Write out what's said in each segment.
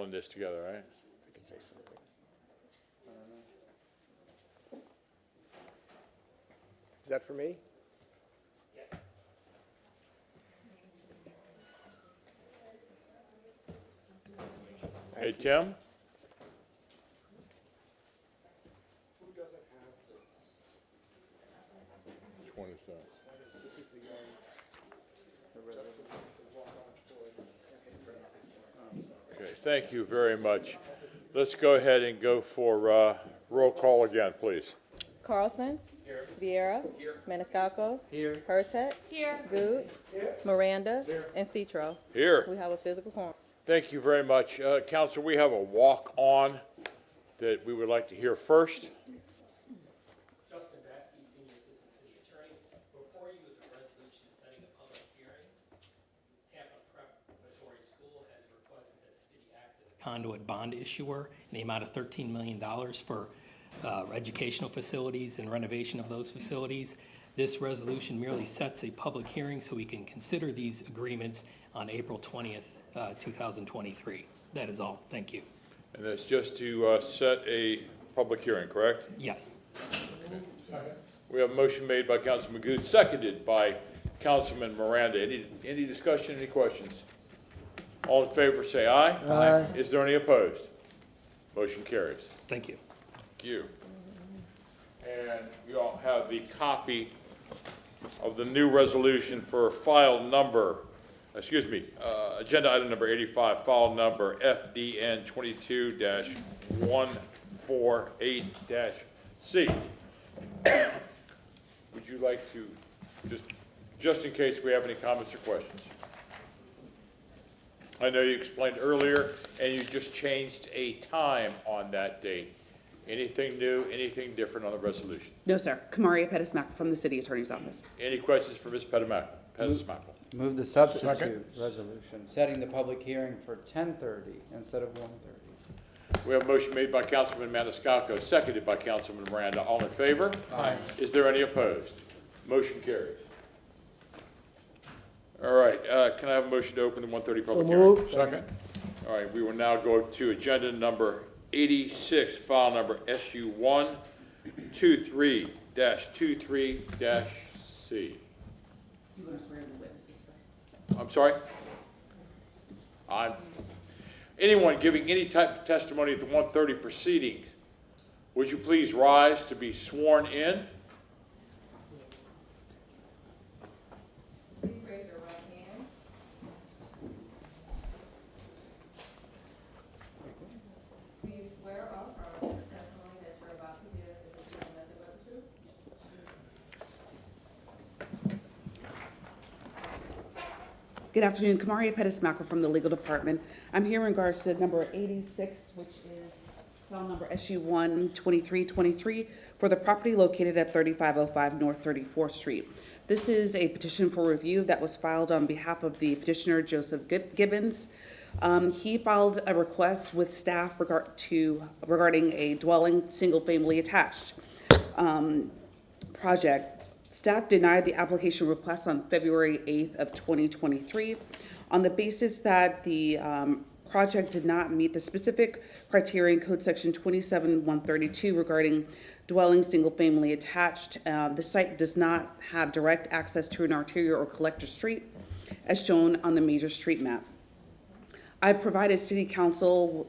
pulling this together, right? I can say something. Is that for me? Hey, Tim? Who doesn't have this? 20 cents. This is the Okay, thank you very much. Let's go ahead and go for roll call again, please. Carlson. Here. Vieira. Here. Maniscalco. Here. Hurtak. Here. Good. Here. Miranda. Here. And Citro. Here. We have a physical quorum. Thank you very much. Council, we have a walk-on that we would like to hear first. Justin Baskey, Senior Assistant City Attorney. Before you is a resolution setting a public hearing. Tampa Preparatory School has requested that the city act as a conduit bond issuer in the amount of $13 million for educational facilities and renovation of those facilities. This resolution merely sets a public hearing so we can consider these agreements on April 20th, 2023. That is all. Thank you. And that's just to set a public hearing, correct? Yes. We have a motion made by Councilman Good, seconded by Councilman Miranda. Any discussion, any questions? All in favor say aye. Aye. Is there any opposed? Motion carries. Thank you. Thank you. And you all have the copy of the new resolution for file number, agenda item number 85, file number FDN 22-148-C. Would you like to, just in case we have any comments or questions? I know you explained earlier, and you just changed a time on that date. Anything new, anything different on the resolution? No, sir. Kamaria Pettis-Mack from the City Attorney's Office. Any questions for Ms. Pettis-Mack? Move the substitute resolution, setting the public hearing for 10:30 instead of 1:30. We have a motion made by Councilman Maniscalco, seconded by Councilman Miranda. All in favor? Aye. Is there any opposed? Motion carries. All right, can I have a motion to open the 1:30 public hearing? Second. All right, we will now go to agenda number 86, file number SU1 23-23-C. You want to swear in the witnesses first? I'm sorry? Anyone giving any type of testimony at the 1:30 proceeding, would you please rise to be sworn in? Please raise your right hand. Do you swear or affirm that the testimony that you're about to give is the truth and nothing but the truth? Good afternoon. Kamaria Pettis-Mack from the Legal Department. I'm here in regards to number 86, which is file number SU1 2323 for the property located at 3505 North 34th Street. This is a petition for review that was filed on behalf of the petitioner, Joseph Gibbons. He filed a request with staff regarding a dwelling, single-family attached project. Staff denied the application request on February 8th of 2023 on the basis that the project did not meet the specific criteria in Code Section 27-132 regarding dwelling single-family attached. The site does not have direct access to an arterial or collector street as shown on the major street map. I provided City Council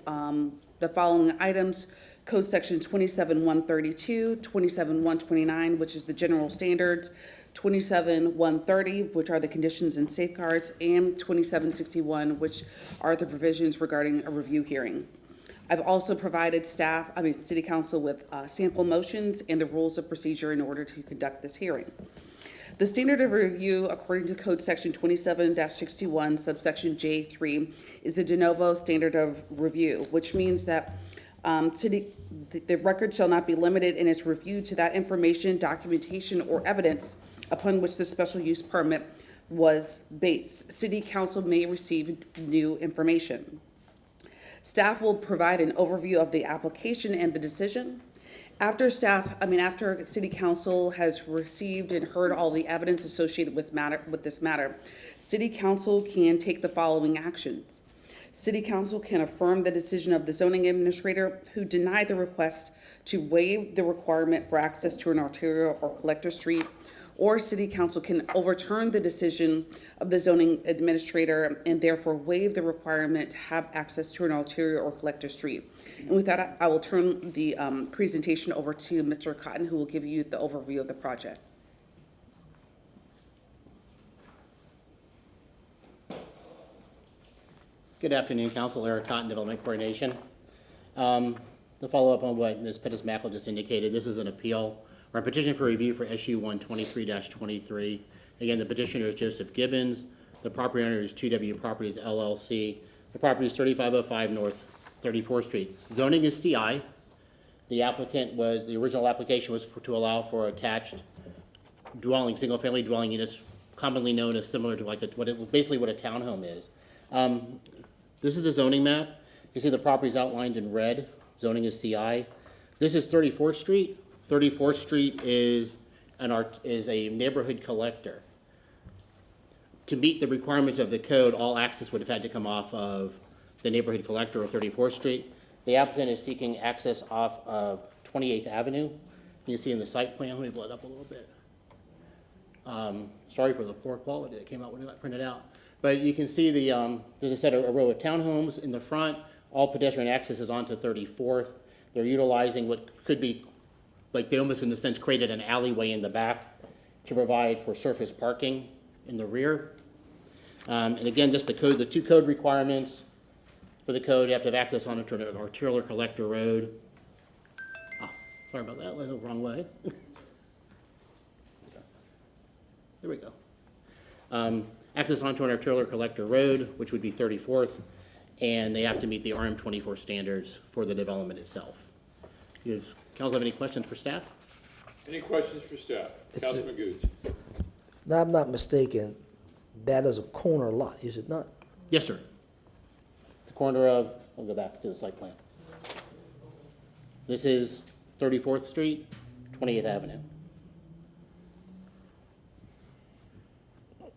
the following items: Code Section 27-132, 27-129, which is the general standards, 27-130, which are the conditions and safeguards, and 27-61, which are the provisions regarding a review hearing. I've also provided City Council with sample motions and the rules of procedure in order to conduct this hearing. The standard of review, according to Code Section 27-61, subsection J3, is the de novo standard of review, which means that the record shall not be limited in its review to that information, documentation, or evidence upon which the special use permit was based. City Council may receive new information. Staff will provide an overview of the application and the decision. After City Council has received and heard all the evidence associated with this matter, City Council can take the following actions. City Council can affirm the decision of the zoning administrator who denied the request to waive the requirement for access to an arterial or collector street, or City Council can overturn the decision of the zoning administrator and therefore waive the requirement to have access to an arterial or collector street. And with that, I will turn the presentation over to Mr. Cotton, who will give you the overview of the project. Good afternoon, Council. Eric Cotton, Development Coordination. To follow up on what Ms. Pettis-Mackel just indicated, this is an appeal or a petition for review for SU 123-23. Again, the petitioner is Joseph Gibbons. The property owner is 2W Properties LLC. The property is 3505 North 34th Street. Zoning is CI. The original application was to allow for attached dwelling, single-family dwelling units, commonly known as similar to basically what a townhome is. This is the zoning map. You see the property is outlined in red. Zoning is CI. This is 34th Street. 34th Street is a neighborhood collector. To meet the requirements of the code, all access would have had to come off of the neighborhood collector of 34th Street. The applicant is seeking access off of 28th Avenue. You can see in the site plan, let me blow it up a little bit. Sorry for the poor quality that came out when it got printed out. But you can see there's a row of townhomes in the front. All pedestrian access is onto 34th. They're utilizing what could be, they almost in a sense created an alleyway in the back to provide for surface parking in the rear. And again, just the two code requirements for the code. You have to have access onto an arterial or collector road. Oh, sorry about that, I went the wrong way. There we go. Access onto an arterial or collector road, which would be 34th, and they have to meet the RM24 standards for the development itself. Does council have any questions for staff? Any questions for staff? Councilman Goods. Now, I'm not mistaken, that is a corner lot, is it not? Yes, sir. The corner of, I'll go back to the site plan. This is 34th Street, 28th Avenue.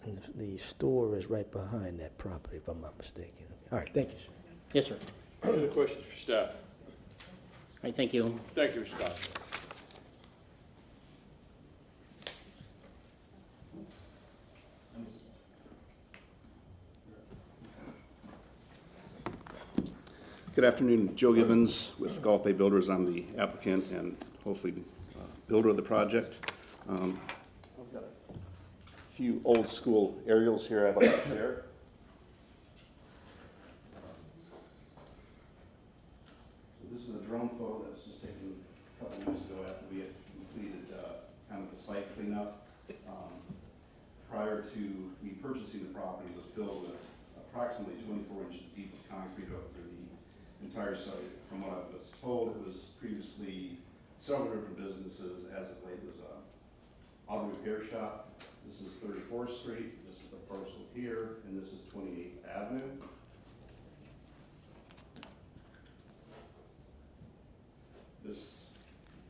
And the store is right behind that property, if I'm not mistaken. All right, thank you, sir. Yes, sir. Any other questions for staff? All right, thank you. Thank you, Mr. Scott. Good afternoon, Joe Gibbons with Gulf Bay Builders. I'm the applicant and hopefully builder of the project. I've got a few old school aerials here I'd like to share. So this is a drone photo that was just taken a couple weeks ago after we had completed kind of the site cleanup. Prior to me purchasing the property, it was filled with approximately 24 inches deep of concrete over the entire site. From what I was told, it was previously several different businesses. As of late, it was a auto repair shop. This is 34th Street. This is the parcel here, and this is 28th Avenue. This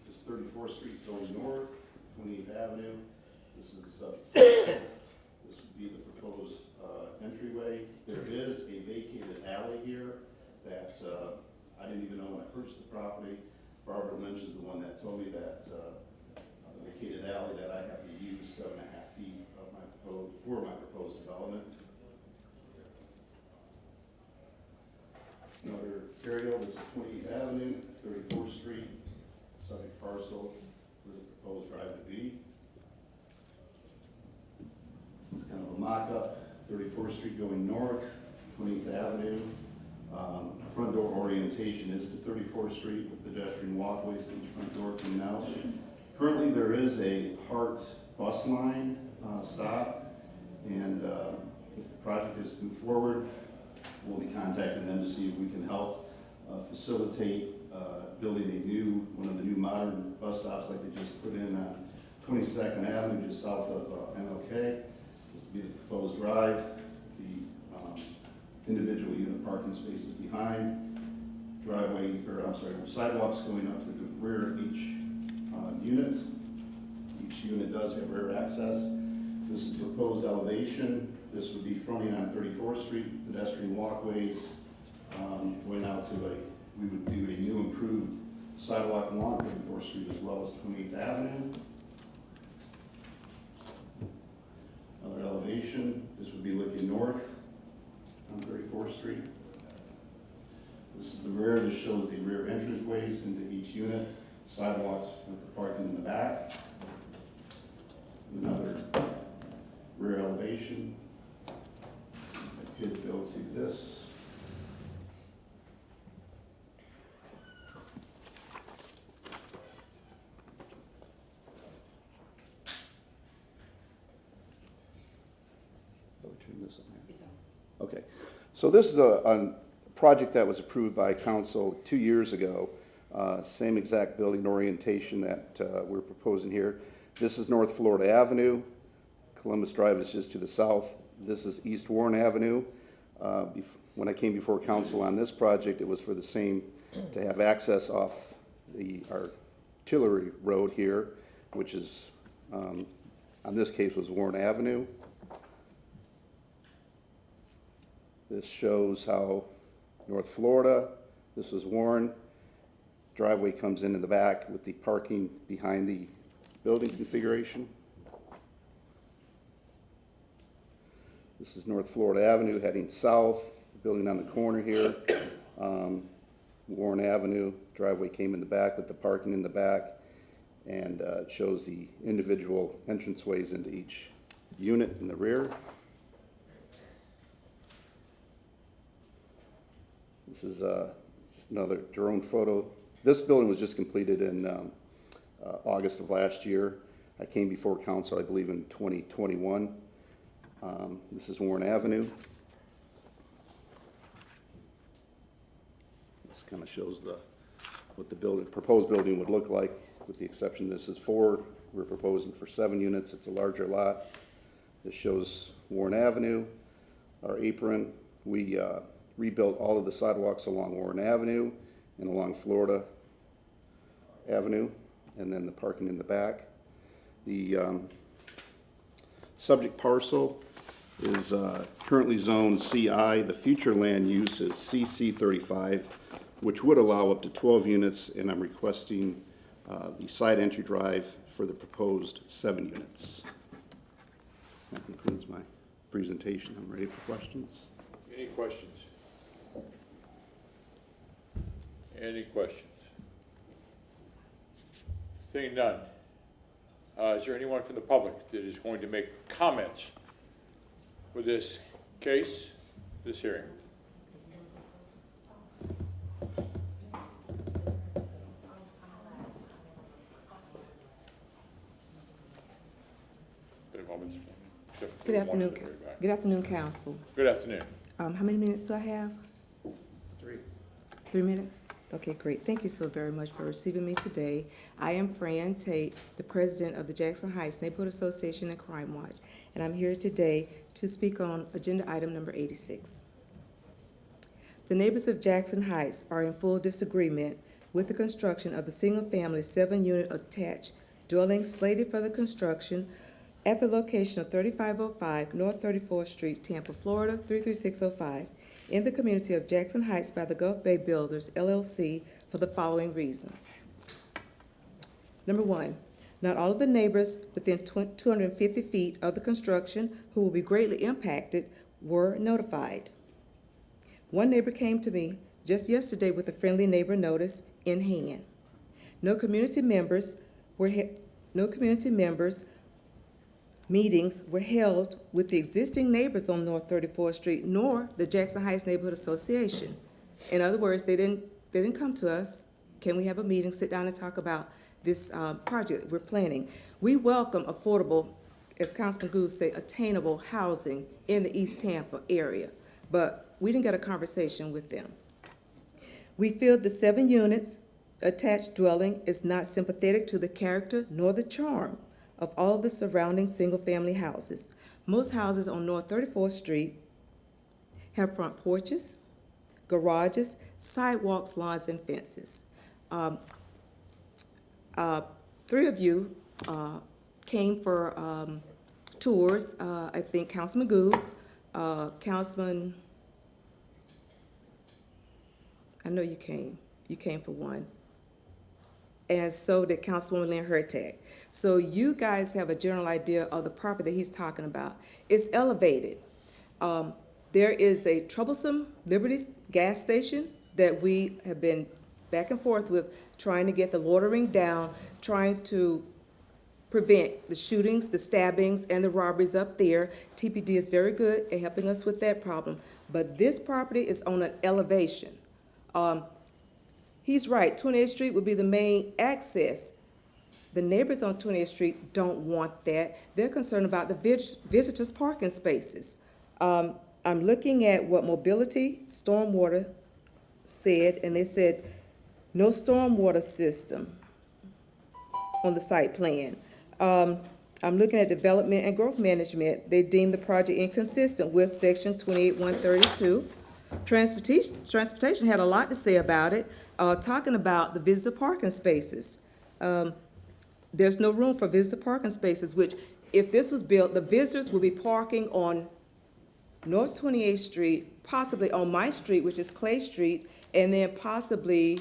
is 34th Street going north, 28th Avenue. This is the subject. This would be the proposed entryway. There is a vacated alley here that I didn't even know when I purchased the property. Barbara Lynch is the one that told me that the vacated alley that I have to use 7.5 feet of for my proposed development. Another aerial, this is 28th Avenue, 34th Street, subject parcel where the proposed drive would be. It's kind of a mock-up, 34th Street going north, 28th Avenue. Front door orientation is to 34th Street with pedestrian walkways to each front door coming out. Currently, there is a Hart bus line stop, and if the project is to move forward, we'll be contacting them to see if we can help facilitate building one of the new modern bus stops like they just put in 22nd Avenue, just south of MLK. This will be the proposed drive. Individual unit parking spaces behind, sidewalks going up to the rear of each unit. Each unit does have rear access. This is proposed elevation. This would be fronting on 34th Street, pedestrian walkways went out to we would do a new improved sidewalk along 34th Street as well as 28th Avenue. Another elevation, this would be looking north on 34th Street. This is the rear, this shows the rear entranceways into each unit, sidewalks with the parking in the back. Another rear elevation. I could go to this. Okay, so this is a project that was approved by council 2 years ago. Same exact building orientation that we're proposing here. This is North Florida Avenue. Columbus Drive is just to the south. This is East Warren Avenue. When I came before council on this project, it was for the same, to have access off the artillery road here, which is, on this case, was Warren Avenue. This shows how North Florida, this is Warren, driveway comes in the back with the parking behind the building configuration. This is North Florida Avenue heading south, building on the corner here. Warren Avenue, driveway came in the back with the parking in the back, and it shows the individual entranceways into each unit in the rear. This is just another drone photo. This building was just completed in August of last year. I came before council, I believe, in 2021. This is Warren Avenue. This kind of shows what the proposed building would look like, with the exception this is 4. We're proposing for 7 units. It's a larger lot. This shows Warren Avenue, our apron. We rebuilt all of the sidewalks along Warren Avenue and along Florida Avenue, and then the parking in the back. The subject parcel is currently zoned CI. The future land use is CC 35, which would allow up to 12 units, and I'm requesting the side entry drive for the proposed 7 units. That concludes my presentation. I'm ready for questions. Any questions? Any questions? Seeing none. Is there anyone from the public that is going to make comments with this case, this hearing? Good afternoon, good afternoon, council. Good afternoon. How many minutes do I have? 3. 3 minutes? Okay, great. Thank you so very much for receiving me today. I am Fran Tate, the president of the Jackson Heights Neighborhood Association and Crime Watch, and I'm here today to speak on agenda item number 86. The neighbors of Jackson Heights are in full disagreement with the construction of the single-family 7-unit attached dwelling slated for the construction at the location of 3505 North 34th Street, Tampa, Florida 33605, in the community of Jackson Heights by the Gulf Bay Builders, LLC, for the following reasons. Number 1, not all of the neighbors within 250 feet of the construction who will be greatly impacted were notified. One neighbor came to me just yesterday with a friendly neighbor notice in hand. No community members meetings were held with the existing neighbors on North 34th Street, nor the Jackson Heights Neighborhood Association. In other words, they didn't come to us. Can we have a meeting, sit down and talk about this project we're planning? We welcome affordable, as Councilman Gould said, attainable housing in the East Tampa area, but we didn't get a conversation with them. We feel the 7 units attached dwelling is not sympathetic to the character nor the charm of all of the surrounding single-family houses. Most houses on North 34th Street have front porches, garages, sidewalks, lawns, and fences. 3 of you came for tours. I think Councilman Gould, Councilman I know you came. You came for one. And so did Councilwoman Lynn Hurtak. So you guys have a general idea of the property that he's talking about. It's elevated. There is a troublesome Liberty's gas station that we have been back and forth with, trying to get the loitering down, trying to prevent the shootings, the stabbings, and the robberies up there. TPD is very good at helping us with that problem. But this property is on an elevation. He's right, 28th Street would be the main access. The neighbors on 28th Street don't want that. They're concerned about the visitors' parking spaces. I'm looking at what Mobility Stormwater said, and they said no stormwater system on the site plan. I'm looking at Development and Growth Management. They deemed the project inconsistent with Section 28132. Transportation had a lot to say about it, talking about the visitor parking spaces. There's no room for visitor parking spaces, which if this was built, the visitors will be parking on North 28th Street, possibly on my street, which is Clay Street, and then possibly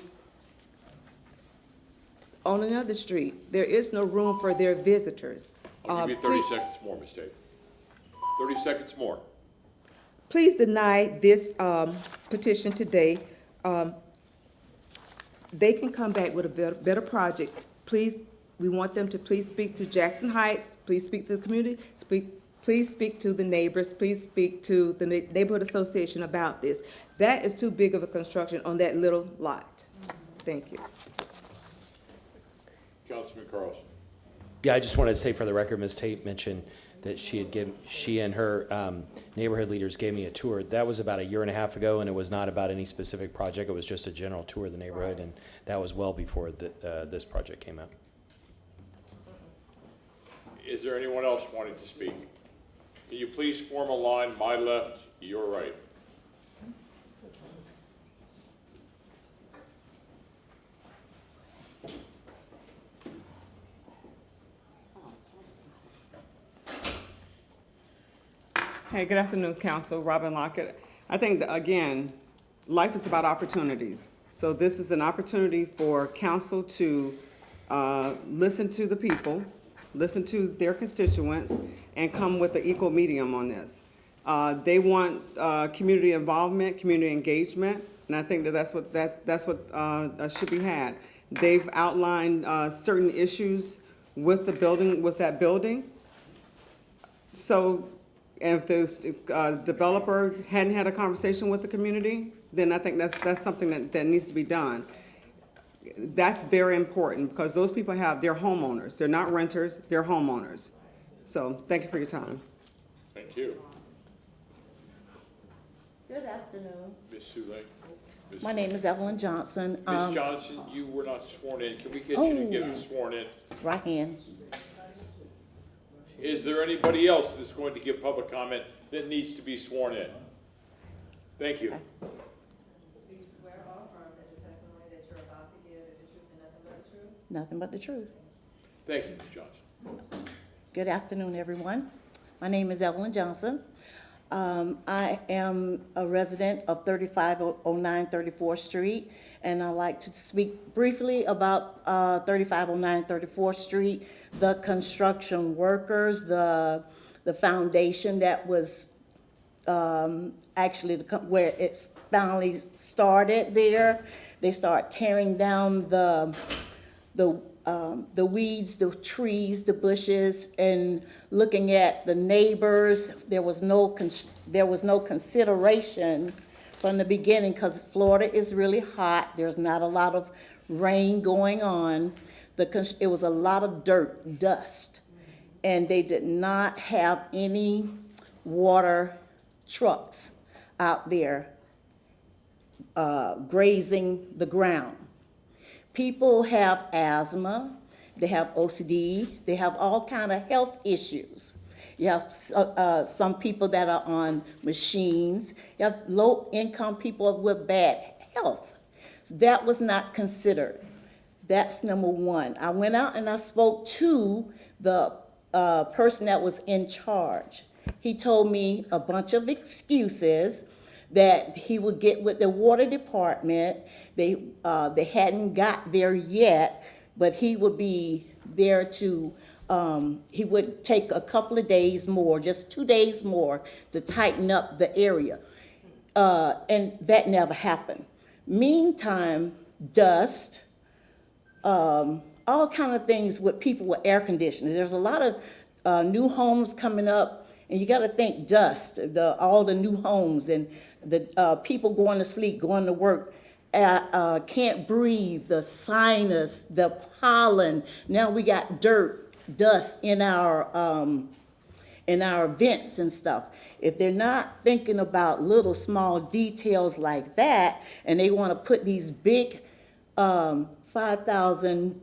on another street. There is no room for their visitors. I'll give you 30 seconds more, Ms. Tate. 30 seconds more. Please deny this petition today. They can come back with a better project. Please, we want them to please speak to Jackson Heights, please speak to the community, please speak to the neighbors, please speak to the neighborhood association about this. That is too big of a construction on that little lot. Thank you. Councilman Carlson. Yeah, I just wanted to say for the record, Ms. Tate mentioned that she and her neighborhood leaders gave me a tour. That was about a year and a half ago, and it was not about any specific project. It was just a general tour of the neighborhood, and that was well before this project came out. Is there anyone else wanting to speak? Can you please form a line, my left, your right? Hey, good afternoon, Council. Robin Lockett. I think, that, again, life is about opportunities. So this is an opportunity for council to listen to the people, listen to their constituents, and come with an equal medium on this. They want community involvement, community engagement, and I think that that's what should be had. They've outlined certain issues with the building, with that building. So, and if the developer hadn't had a conversation with the community, then I think that's something that needs to be done. That's very important because those people they're homeowners. They're not renters, they're homeowners. So thank you for your time. Thank you. Good afternoon. Ms. Sule. My name is Evelyn Johnson. Ms. Johnson, you were not sworn in. Can we get you to get sworn in? Right hand. Is there anybody else that's going to give public comment that needs to be sworn in? Thank you. Do you swear or affirm that the testimony that you're about to give is the truth and nothing but the truth? Nothing but the truth. Thank you, Ms. Johnson. Good afternoon, everyone. My name is Evelyn Johnson. I am a resident of 3509 34th Street, and I'd like to speak briefly about 3509 34th Street, the construction workers, the foundation that was actually where it's finally started there. They start tearing down the weeds, the trees, the bushes, and looking at the neighbors. There was no consideration from the beginning because Florida is really hot. There's not a lot of rain going on. It was a lot of dirt, dust, and they did not have any water trucks out there grazing the ground. People have asthma, they have OCD, they have all kind of health issues. You have some people that are on machines. You have low-income people with bad health. So that was not considered. That's number one. I went out and I spoke to the person that was in charge. He told me a bunch of excuses that he would get with the water department. They hadn't got there yet, but he would be there to, he would take a couple of days more, just 2 days more, to tighten up the area. And that never happened. Meantime, dust, all kind of things with people with air conditioners. There's a lot of new homes coming up, and you got to think dust, all the new homes, and the people going to sleep, going to work, can't breathe, the sinus, the pollen. Now we got dirt, dust in our vents and stuff. If they're not thinking about little small details like that, and they want to put these big $5,000,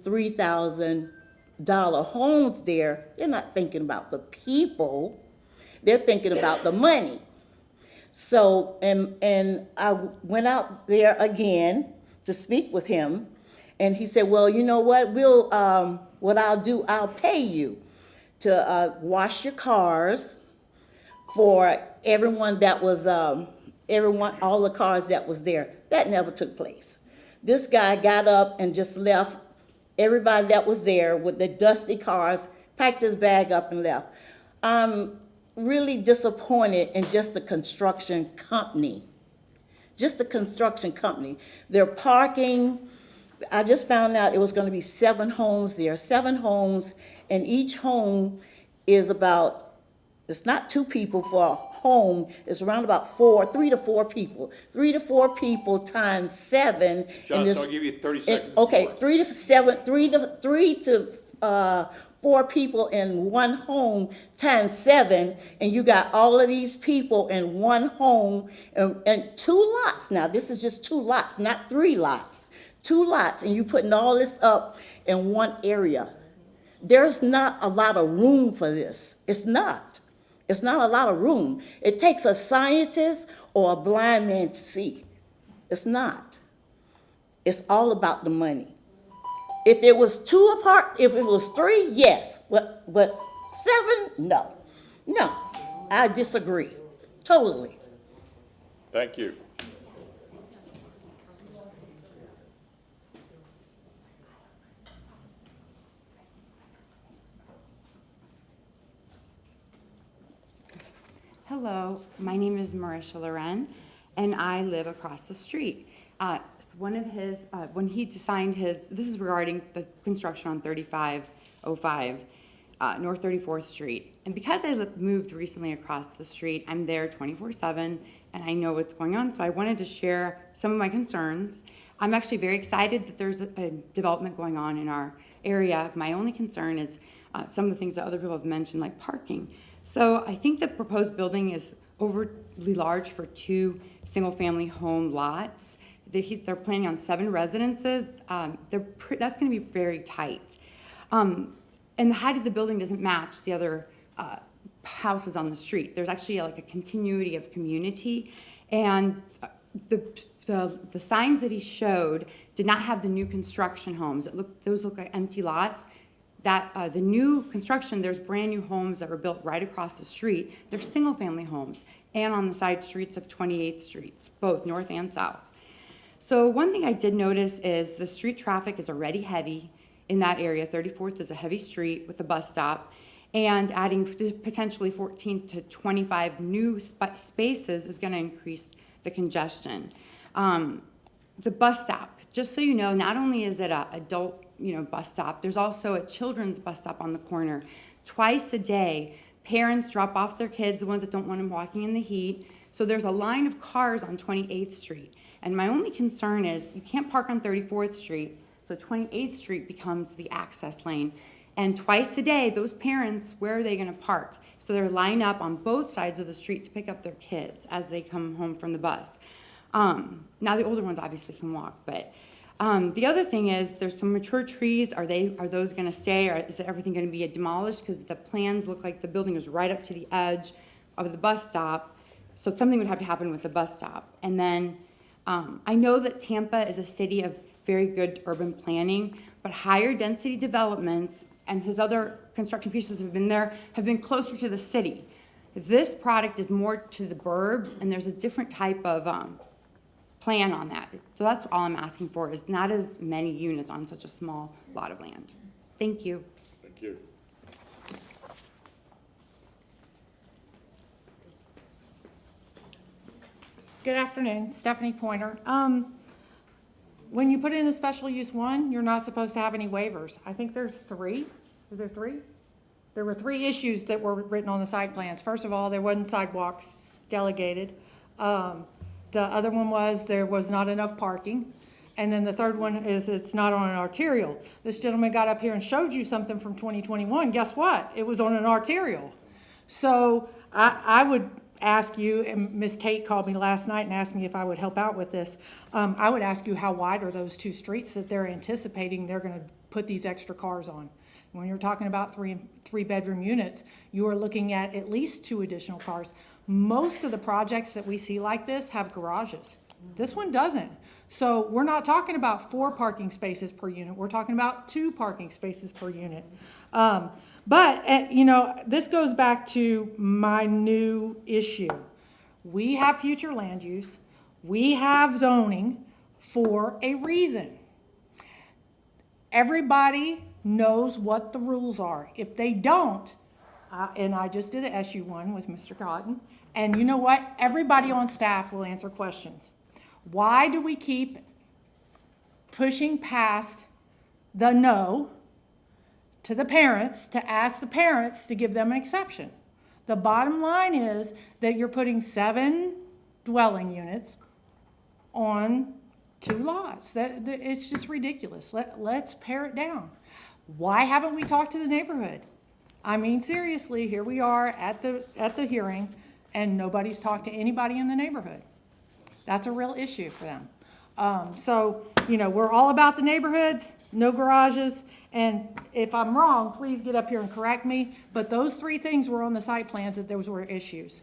$3,000 homes there, they're not thinking about the people. They're thinking about the money. So, and I went out there again to speak with him, and he said, well, you know what, what I'll do, I'll pay you to wash your cars for everyone that was, all the cars that was there. That never took place. This guy got up and just left everybody that was there with the dusty cars, packed his bag up and left. I'm really disappointed in just a construction company. Just a construction company. Their parking, I just found out it was going to be 7 homes there, 7 homes, and each home is about, it's not 2 people for a home, it's around about 3 to 4 people. 3 to 4 people times 7. Johnson, I'll give you 30 seconds Okay, more. 3 to 4 people in one home times 7, and you got all of these people in one home, and 2 lots. Now, this is just 2 lots, not 3 lots. 2 lots, and you putting all this up in one area. There's not a lot of room for this. It's not. It's not a lot of room. It takes a scientist or a blind man to see. It's not. It's all about the money. If it was 2 apart, if it was 3, yes. But 7, no. No, I disagree, totally. Thank you. Hello, my name is Marisha Loren, and I live across the street. One of his, when he signed his, this is regarding the construction on 3505 North 34th Street. And because I moved recently across the street, I'm there 24/7, and I know what's going on, so I wanted to share some of my concerns. I'm actually very excited that there's a development going on in our area. My only concern is some of the things that other people have mentioned, like parking. So I think the proposed building is overly large for 2 single-family home lots. They're planning on 7 residences. That's going to be very tight. And the height of the building doesn't match the other houses on the street. There's actually like a continuity of community. And the signs that he showed did not have the new construction homes. Those look like empty lots. The new construction, there's brand new homes that were built right across the street. They're single family homes and on the side streets of 28th Streets, both north and south. So one thing I did notice is the street traffic is already heavy in that area. 34th is a heavy street with a bus stop, and adding potentially 14 to 25 new spaces is going to increase the congestion. The bus stop, just so you know, not only is it an adult bus stop, there's also a children's bus stop on the corner. Twice a day, parents drop off their kids, the ones that don't want them walking in the heat. So there's a line of cars on 28th Street. And my only concern is you can't park on 34th Street, so 28th Street becomes the access lane. And twice a day, those parents, where are they going to park? So they're lined up on both sides of the street to pick up their kids as they come home from the bus. Now the older ones obviously can walk, but the other thing is there's some mature trees. Are those going to stay, or is everything going to be demolished? Because the plans look like the building is right up to the edge of the bus stop, so something would have to happen with the bus stop. And then I know that Tampa is a city of very good urban planning, but higher density developments and his other construction pieces have been closer to the city. This product is more to the burbs, and there's a different type of plan on that. So that's all I'm asking for, is not as many units on such a small lot of land. Thank you. Thank you. Good afternoon, Stephanie Pointer. When you put in a special use one, you're not supposed to have any waivers. I think there's 3. Was there 3? There were 3 issues that were written on the site plans. First of all, there wasn't sidewalks delegated. The other one was there was not enough parking. And then the third one is it's not on an arterial. This gentleman got up here and showed you something from 2021. Guess what? It was on an arterial. So I would ask you, and Ms. Tate called me last night and asked me if I would help out with this. I would ask you, how wide are those 2 streets that they're anticipating they're going to put these extra cars on? When you're talking about 3 bedroom units, you are looking at least 2 additional cars. Most of the projects that we see like this have garages. This one doesn't. So we're not talking about 4 parking spaces per unit. We're talking about 2 parking spaces per unit. But, you know, this goes back to my new issue. We have future land use. We have zoning for a reason. Everybody knows what the rules are. If they don't, and I just did an SU1 with Mr. Cotton, and you know what? Everybody on staff will answer questions. Why do we keep pushing past the no to the parents to ask the parents to give them an exception? The bottom line is that you're putting 7 dwelling units on 2 lots. It's just ridiculous. Let's pare it down. Why haven't we talked to the neighborhood? I mean, seriously, here we are at the hearing, and nobody's talked to anybody in the neighborhood. That's a real issue for them. So, you know, we're all about the neighborhoods, no garages, and if I'm wrong, please get up here and correct me, but those 3 things were on the site plans that those were issues.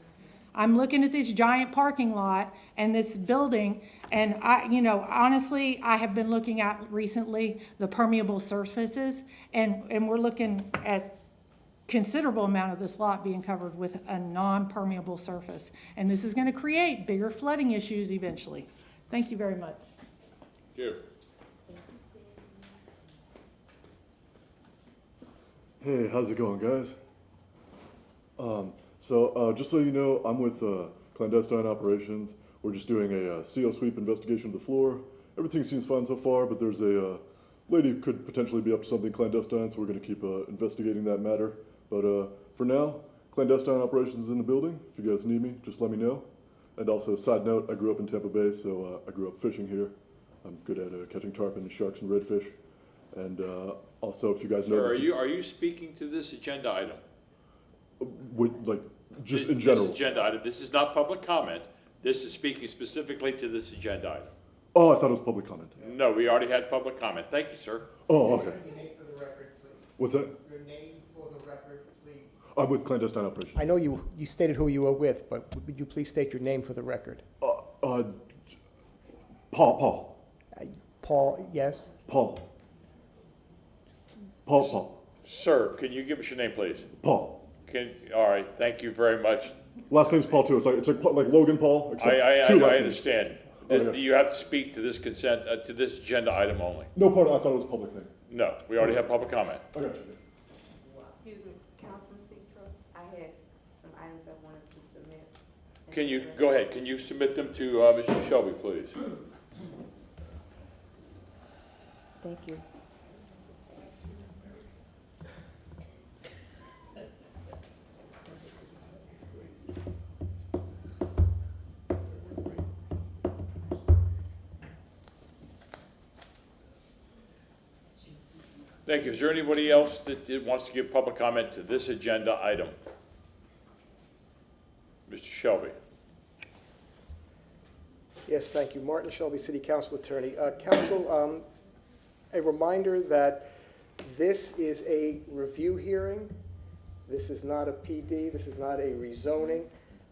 I'm looking at this giant parking lot and this building, and you know, honestly, I have been looking at recently the permeable surfaces, and we're looking at considerable amount of this lot being covered with a non-permeable surface. And this is going to create bigger flooding issues eventually. Thank you very much. Thank you. Hey, how's it going, guys? Just so you know, I'm with Clandestine Operations. We're just doing a CO sweep investigation of the floor. Everything seems fine so far, but there's a lady who could potentially be up to something clandestine, so we're going to keep investigating that matter. But for now, Clandestine Operations is in the building. If you guys need me, just let me know. And also, side note, I grew up in Tampa Bay, so I grew up fishing here. I'm good at catching tarpon and sharks and redfish. And also, if you guys know... Sir, are you speaking to this agenda item? Just in general? This agenda item. This is not public comment. This is speaking specifically to this agenda item. Oh, I thought it was public comment. No, we already had public comment. Thank you, sir. Oh, okay. Your name for the record, please. What's that? Your name for the record, please. I'm with Clandestine Operations. I know you stated who you were with, but would you please state your name for the record? Paul. Paul, yes? Paul. Sir, can you give us your name, please? Paul. All right, thank you very much. Last name's Paul, too. It's like Logan Paul, except I two last names. understand. Okay. Do you have to speak to this consent, to this agenda item only? No, pardon, I thought it was a public thing. No, we already have public comment. I got you. Excuse me, Councilman Citro, I had some items I wanted to submit. Can you, go ahead, can you submit them to Mr. Shelby, please? Thank you. Thank you. Is there anybody else that wants to give public comment to this agenda item? Mr. Shelby. Yes, thank you. Martin Shelby, City Council Attorney. Council, a reminder that this is a review hearing. This is not a PD. This is not a rezoning.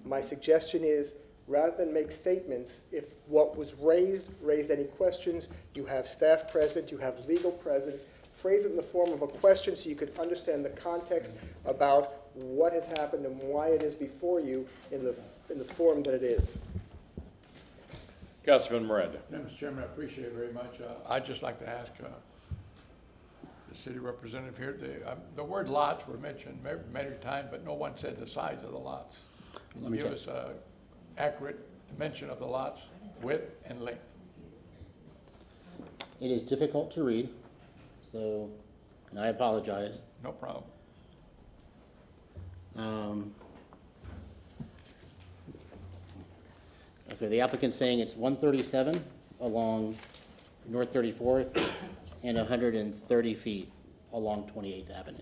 My suggestion is, rather than make statements, if what was raised any questions, you have staff present, you have legal present, phrase it in the form of a question so you could understand the context about what has happened and why it is before you in the form that it is. Councilman Miranda. Mr. Chairman, I appreciate it very much. I'd just like to ask the city representative here, the word lots were mentioned many times, but no one said the size of the lots. Can you give us an accurate dimension of the lots, width and length? It is difficult to read, so, and I apologize. No problem. Okay, the applicant's saying it's 137 along North 34th and 130 feet along 28th Avenue.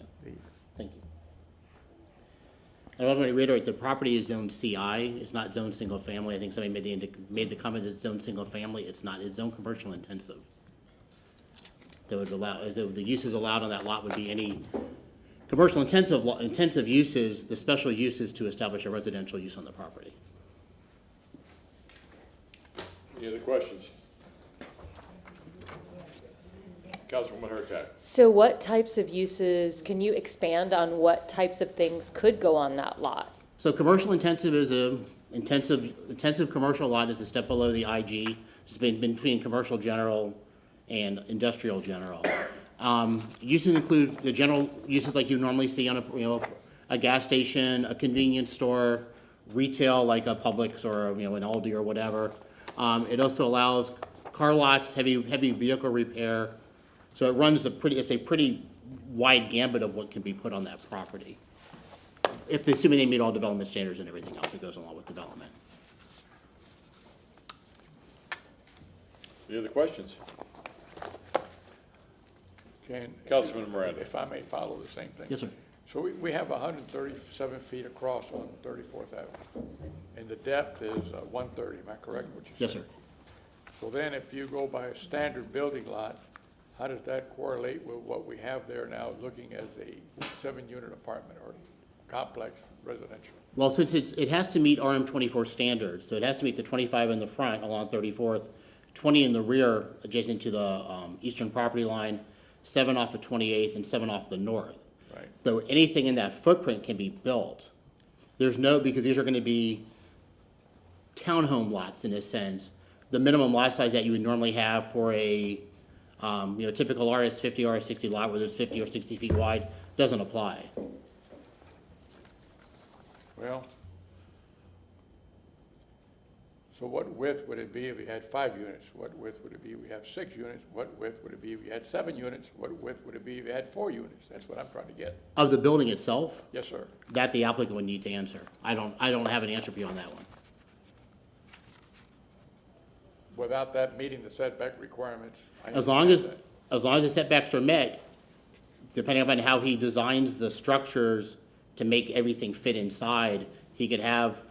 Thank you. I want to reiterate, the property is zoned CI, it's not zoned single family. I think somebody made the comment that it's zoned single family. It's not, it's zoned commercial intensive. That would allow, the uses allowed on that lot would be any commercial intensive uses, the special uses to establish a residential use on the property. Any other questions? Councilwoman Hurtak. So what types of uses, can you expand on what types of things could go on that lot? So commercial intensive is intensive commercial lot is a step below the IG. It's been between commercial general and industrial general. Uses include the general uses like you normally see on a gas station, a convenience store, retail like a Publix or an Aldi or whatever. It also allows car lots, heavy vehicle repair. So it runs it's a pretty wide gambit of what can be put on that property. Assuming they meet all development standards and everything else that goes along with development. Any other questions? Councilman Miranda. If I may follow the same thing. Yes, sir. So we have 137 feet across on 34th Avenue, and the depth is 130, am I correct? Yes, sir. So then if you go by a standard building lot, how does that correlate with what we have there now, looking as a 7-unit apartment or complex residential? Well, since it has to meet RM24 standards, so it has to meet the 25 in the front along 34th, 20 in the rear adjacent to the eastern property line, 7 off of 28th, and 7 off the north. Right. So anything in that footprint can be built. Because these are going to be townhome lots in a sense. The minimum lot size that you would normally have for a typical RS50, RS60 lot, whether it's 50 or 60 feet wide, doesn't apply. Well, so what width would it be if we had 5 units? What width would it be if we have 6 units? What width would it be if we had 7 units? What width would it be if we had 4 units? That's what I'm trying to get. Of the building itself? Yes, sir. That the applicant would need to answer. I don't have an answer for you on that one. Without that meeting the setback requirements. As long as the setbacks are met, depending upon how he designs the structures to make everything fit inside, he could have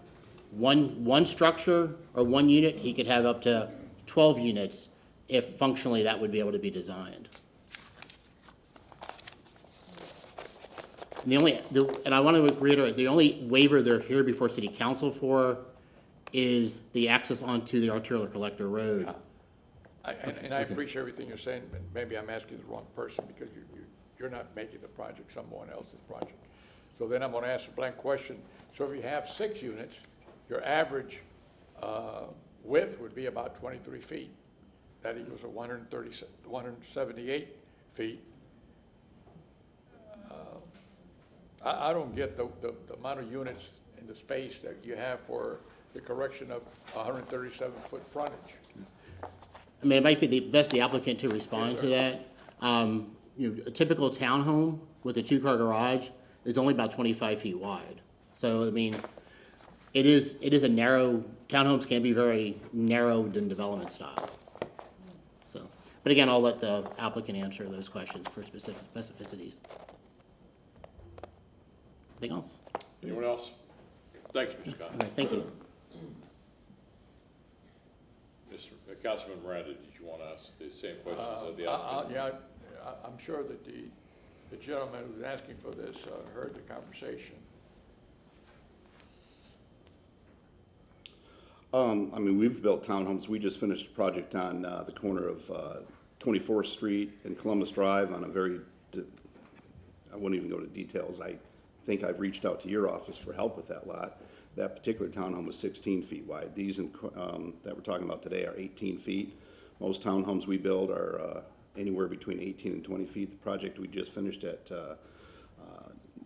one structure or 1 unit, he could have up to 12 units if functionally that would be able to be designed. And I want to reiterate, the only waiver they're here before City Council for is the access onto the arterial collector road. And I appreciate everything you're saying, but maybe I'm asking the wrong person because you're not making the project, someone else's project. So then I'm going to ask a blank question. So if you have 6 units, your average width would be about 23 feet. That equals 178 feet. I don't get the amount of units in the space that you have for the correction of 137-foot frontage. I mean, it might be best the applicant to respond to that. A typical townhome with a 2-car garage is only about 25 feet wide. So, I mean, it is a narrow, townhomes can be very narrowed in development style. So, but again, I'll let the applicant answer those questions for specific specificities. Anything else? Anyone else? Thank you, Mr. Scott. Okay, thank you. Councilman Miranda, did you want to ask the same questions of the applicant? Yeah, I'm sure that the gentleman who was asking for this heard the conversation. I mean, we've built townhomes. We just finished a project on the corner of 24th Street and Columbus Drive on a very, I wouldn't even go to details. I think I've reached out to your office for help with that lot. That particular townhome was 16 feet wide. These that we're talking about today are 18 feet. Most townhomes we build are anywhere between 18 and 20 feet. The project we just finished at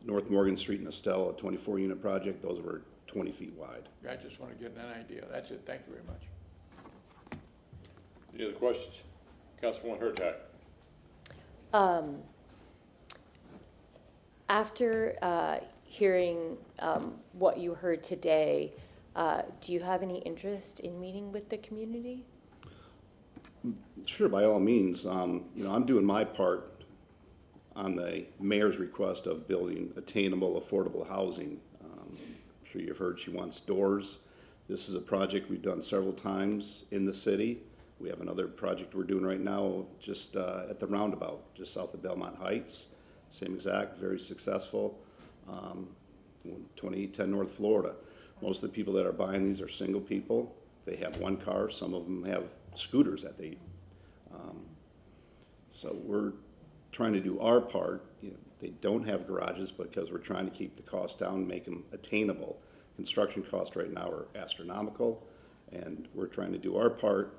North Morgan Street in Estelle, a 24-unit project, those were 20 feet wide. I just want to get an idea. That's it. Thank you very much. Any other questions? Councilwoman Hurtak. After hearing what you heard today, do you have any interest in meeting with the community? Sure, by all means. You know, I'm doing my part on the mayor's request of building attainable, affordable housing. I'm sure you've heard she wants doors. This is a project we've done several times in the city. We have another project we're doing right now just at the roundabout, just south of Belmont Heights. Same exact, very successful. 2810 North Florida. Most of the people that are buying these are single people. They have one car. Some of them have scooters that they so we're trying to do our part. You know, they don't have garages because we're trying to keep the cost down and make them attainable. Construction costs right now are astronomical, and we're trying to do our part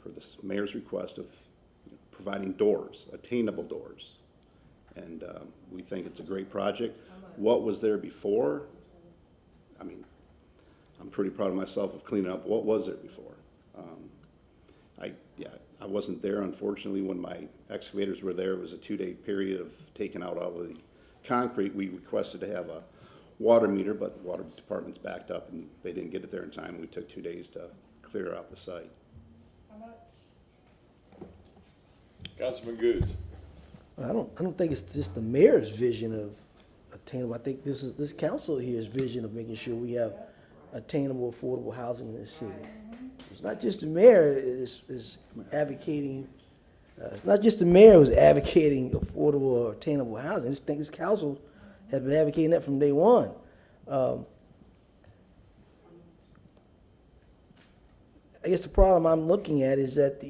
for the mayor's request of providing doors, attainable doors. And we think it's a great project. What was there before? I mean, I'm pretty proud of myself of cleaning up what was there before. I wasn't there, unfortunately, when my excavators were there. It was a 2-day period of taking out all of the concrete. We requested to have a water meter, but the water department's backed up and they didn't get it there in time. We took 2 days to clear out the site. Councilman Goods. I don't think it's just the mayor's vision of attainable. I think this is this council here's vision of making sure we have attainable, affordable housing in this city. It's not just the mayor is advocating. It's not just the mayor who's advocating affordable or attainable housing. I think this council has been advocating that from day one. I guess the problem I'm looking at is that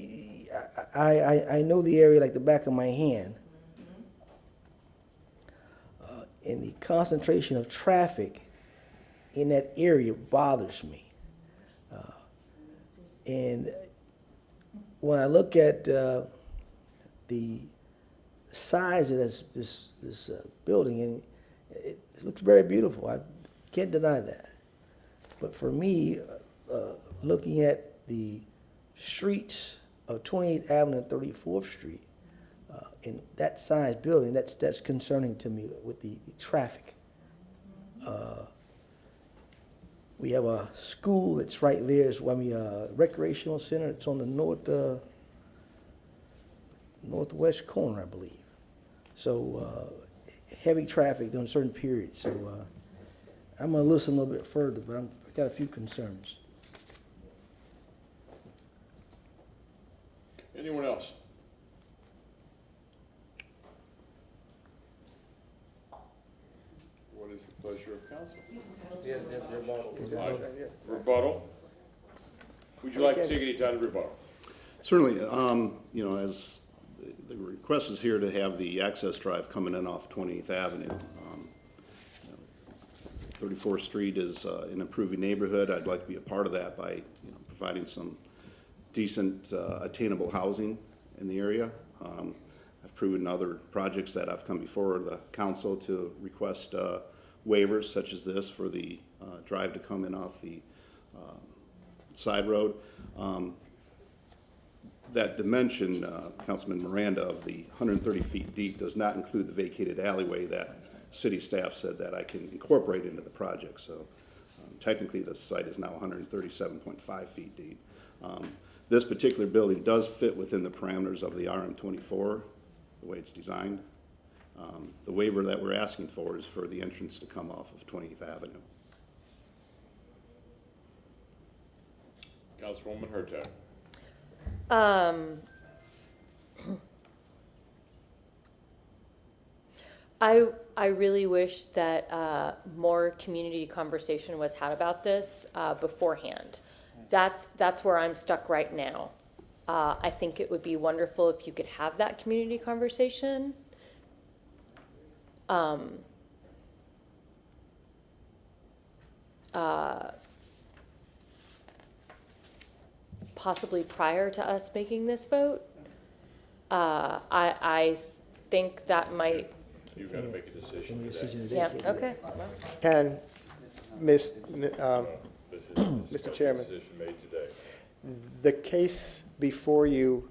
I know the area like the back of my hand. And the concentration of traffic in that area bothers me. And when I look at the size of this building, and it looks very beautiful. I can't deny that. But for me, looking at the streets of 28th Avenue and 34th Street, in that size building, that's concerning to me with the traffic. We have a school that's right there. It's a recreational center. It's on the northwest corner, I believe. So heavy traffic during certain periods. So I'm gonna listen a little bit further, but I've got a few concerns. Anyone else? What is the pleasure of council? Rebuttal. Would you like to take any time to rebuttal? Certainly. You know, as the request is here to have the access drive coming in off 28th Avenue. 34th Street is an improving neighborhood. I'd like to be a part of that by providing some decent attainable housing in the area. I've proven other projects that I've come before the council to request waivers such as this for the drive to come in off the side road. That dimension, Councilman Miranda, of the 130 feet deep does not include the vacated alleyway that city staff said that I can incorporate into the project. So technically the site is now 137.5 feet deep. This particular building does fit within the parameters of the RM24, the way it's designed. The waiver that we're asking for is for the entrance to come off of 20th Avenue. Councilwoman Hurtak. I really wish that more community conversation was had about this beforehand. That's where I'm stuck right now. I think it would be wonderful if you could have that community conversation. possibly prior to us making this vote. I think that might, You've got to make a decision today. yeah, okay. Can, Mr. Chairman, Decision made today. the case before you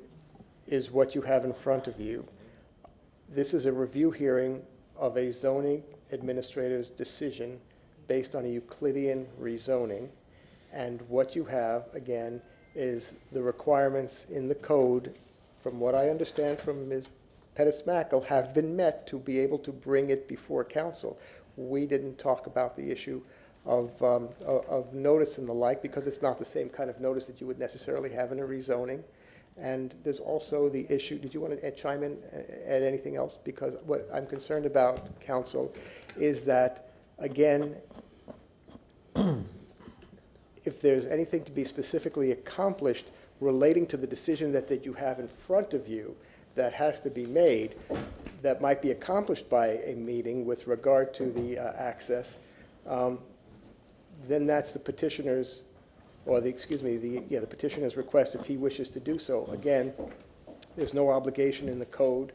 is what you have in front of you. This is a review hearing of a zoning administrator's decision based on a Euclidean rezoning. And what you have, again, is the requirements in the code, from what I understand from Ms. Pettis-Mackle, have been met to be able to bring it before council. We didn't talk about the issue of notice and the like, because it's not the same kind of notice that you would necessarily have in a rezoning. And there's also the issue, did you want to chime in, add anything else? Because what I'm concerned about, council, is that, again, if there's anything to be specifically accomplished relating to the decision that you have in front of you that has to be made, that might be accomplished by a meeting with regard to the access, then that's the petitioner's, or the petitioner's request if he wishes to do so. Again, there's no obligation in the code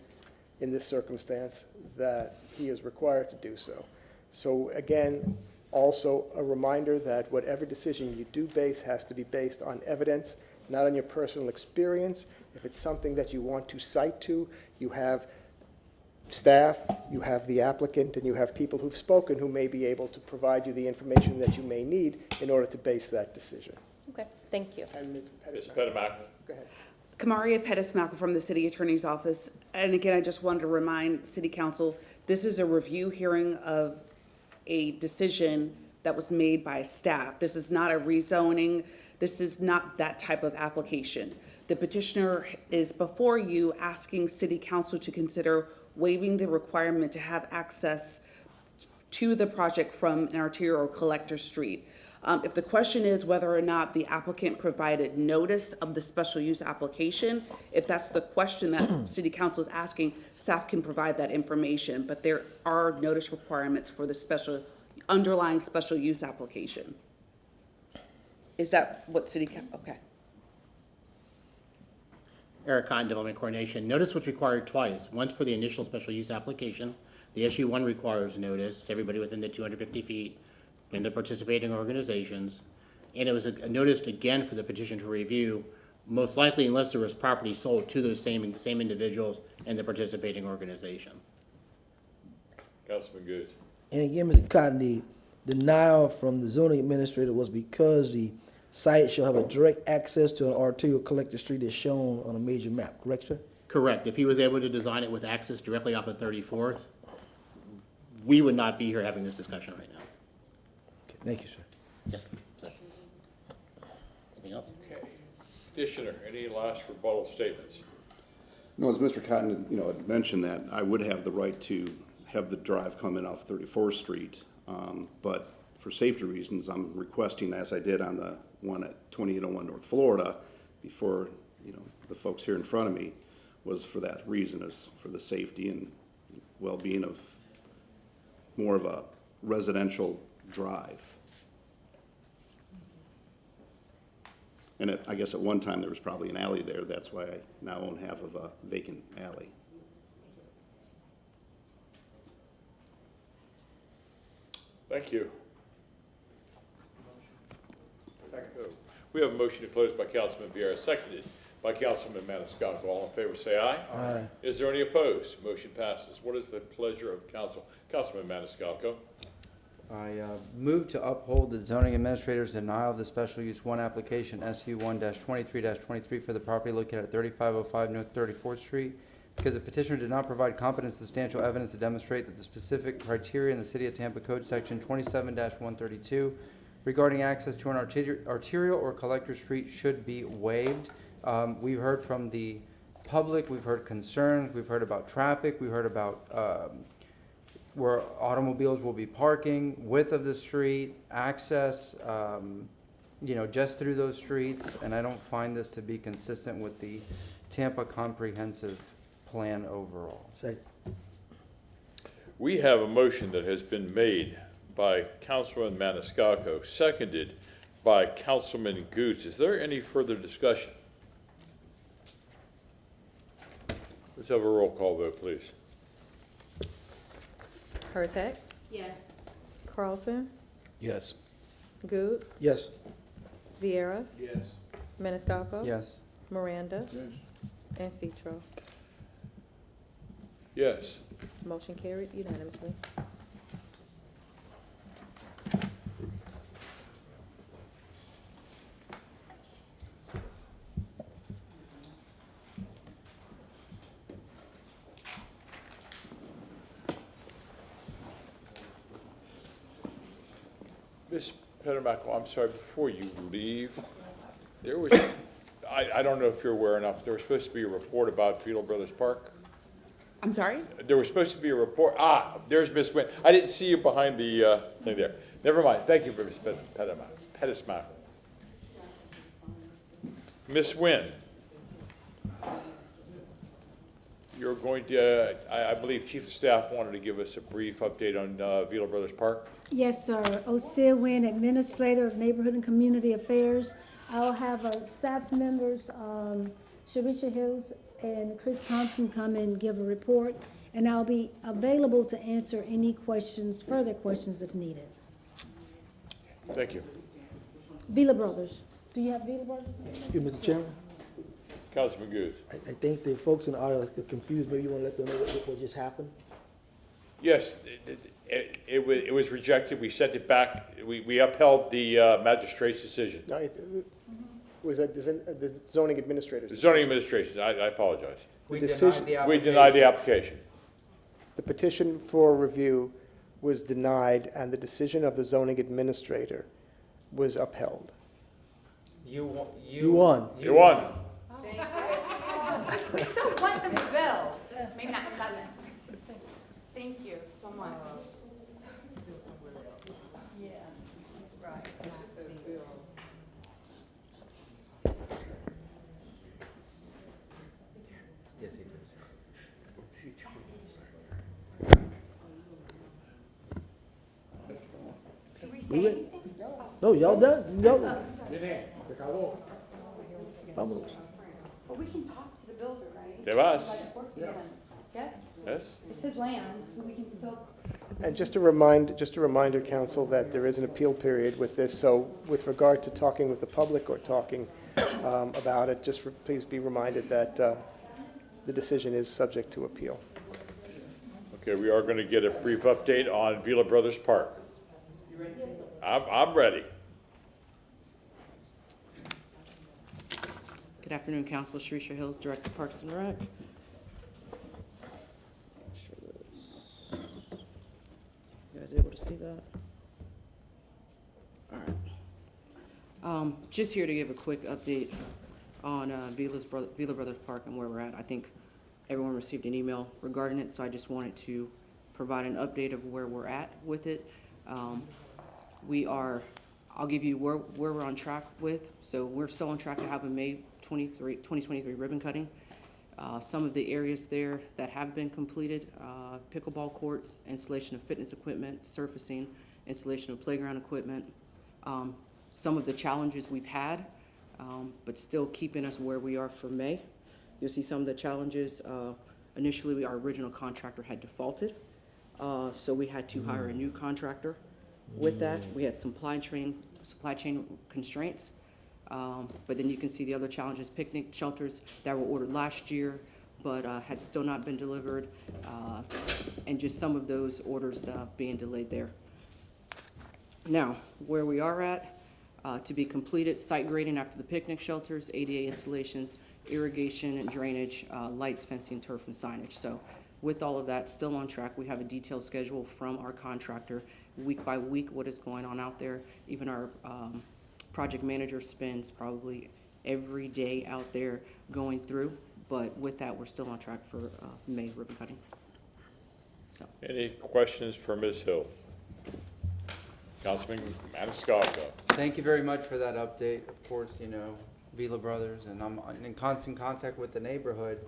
in this circumstance that he is required to do so. So again, also a reminder that whatever decision you do base has to be based on evidence, not on your personal experience. If it's something that you want to cite to, you have staff, you have the applicant, and you have people who've spoken who may be able to provide you the information that you may need in order to base that decision. Okay, thank you. And Ms. Ms. Pettis-Mackle. Go ahead. Kamaria Pettis-Mackle from the City Attorney's Office. And again, I just wanted to remind City Council, this is a review hearing of a decision that was made by staff. This is not a rezoning. This is not that type of application. The petitioner is before you asking City Council to consider waiving the requirement to have access to the project from an arterial or collector street. If the question is whether or not the applicant provided notice of the special use application, if that's the question that City Council is asking, staff can provide that information, but there are notice requirements for the underlying special use application. Is that what City Council, okay. Eric Cotton, Development Coordination. Notice was required twice. Once for the initial special use application. The SU1 requires notice to everybody within the 250 feet in the participating organizations. And it was noticed again for the petition to review, most likely unless there was property sold to those same individuals in the participating organization. Councilman Goode. And again, Mr. Cotton, the denial from the zoning administrator was because the site shall have a direct access to an arterial collector street as shown on a major map, correct, sir? Correct. If he was able to design it with access directly off of 34th, we would not be here having this discussion right now. Okay, thank you, sir. Yes, sir. Anything else? Okay. Petitioner, any last rebuttal statements? No, as Mr. Cotton, had mentioned that I would have the right to have the drive come in off 34th Street, but for safety reasons, I'm requesting, as I did on the one at 2801 North Florida, before, the folks here in front of me, was for that reason, is for the safety and well-being of more of a residential drive. And I guess at one time there was probably an alley there. That's why I now own half of a vacant alley. Thank you. Second. We have a motion to close by Councilman Vieira, seconded by Councilman Maniscalco. All in favor, say aye. Aye. Is there any opposed? Motion passes. What is the pleasure of council? Councilman Maniscalco. I move to uphold the zoning administrator's denial of the special use 1 application SU1-23-23 for the property located at 3505 North 34th Street because the petitioner did not provide competent substantial evidence to demonstrate that the specific criteria in the City of Tampa Code Section 27-132 regarding access to an arterial or collector street should be waived. We've heard from the public, we've heard concerns, we've heard about traffic, we've heard about where automobiles will be parking, width of the street, access, just through those streets, and I don't find this to be consistent with the Tampa Comprehensive Plan overall. Second. We have a motion that has been made by Councilman Maniscalco, seconded by Councilman Goots. Is there any further discussion? Let's have a roll call vote, please. Hurtak, Yes. Carlson, Yes. Goods, Yes. Vieira, Yes. Maniscalco. Yes. Miranda, and Citro. Yes. Motion carried unanimously. Ms. Pettimaco, I'm sorry, before you leave, there was, I don't know if you're aware enough, there was supposed to be a report about Fiedel Brothers Park. I'm sorry? There was supposed to be a report, there's Ms. Wynn. I didn't see you behind the, thing there. Never mind, thank you, Ms. Pettimaco. Ms. Wynn, you're going to, I believe Chief of Staff wanted to give us a brief update on, Fiedel Brothers Park. Yes, sir. Osir Wynn, Administrator of Neighborhood and Community Affairs. I'll have our staff members, Sharisha Hills and Chris Thompson come and give a report, and I'll be available to answer any questions, further questions if needed. Thank you. Villa Brothers. Do you have Villa Brothers? Excuse me, Mr. Chairman. Councilman Goose. I think the folks in the audience are confused. Maybe you want to let them know what just happened? Yes, it was rejected. We sent it back. We upheld the magistrate's decision. No, it was the zoning administrator's The decision. zoning administration, I apologize. We decision- denied the We application. denied the application. The petition for review was denied, and the decision of the zoning administrator was upheld. You won. You won. You won. We still want them to build, just maybe not 7. Thank you so much. Yeah, right. Yes, he does. Do we We say went- anything? No, y'all done? No. Vámonos. But we can talk to the builder, right? Te vas. Yes? Yes? It's his land, we can still. And just a reminder, council, that there is an appeal period with this, so with regard to talking with the public or talking about it, please be reminded that the decision is subject to appeal. Okay, we are going to get a brief update on Villa Brothers Park. I'm ready. Good afternoon, Council. Sharisha Hills, Director Parks and Rec. You guys able to see that? All right. Just here to give a quick update on Villa Brothers Park and where we're at. I think everyone received an email regarding it, so I just wanted to provide an update of where we're at with it. I'll give you where we're on track with. So we're still on track to have a May 2023 ribbon cutting. Some of the areas there that have been completed, pickleball courts, installation of fitness equipment, surfacing, installation of playground equipment. Some of the challenges we've had, but still keeping us where we are for May. You'll see some of the challenges. Initially, our original contractor had defaulted, so we had to hire a new contractor. With that, we had supply chain constraints. But then you can see the other challenges, picnic shelters that were ordered last year, but had still not been delivered, and just some of those orders being delayed there. Now, where we are at, to be completed, site grading after the picnic shelters, ADA installations, irrigation and drainage, lights, fencing, turf, and signage. So with all of that, still on track. We have a detailed schedule from our contractor, week by week, what is going on out there. Even our project manager spends probably every day out there going through, but with that, we're still on track for May ribbon cutting. So. Any questions for Ms. Hill? Councilman Maniscalco. Thank you very much for that update. Of course, you know, Villa Brothers, and I'm in constant contact with the neighborhood.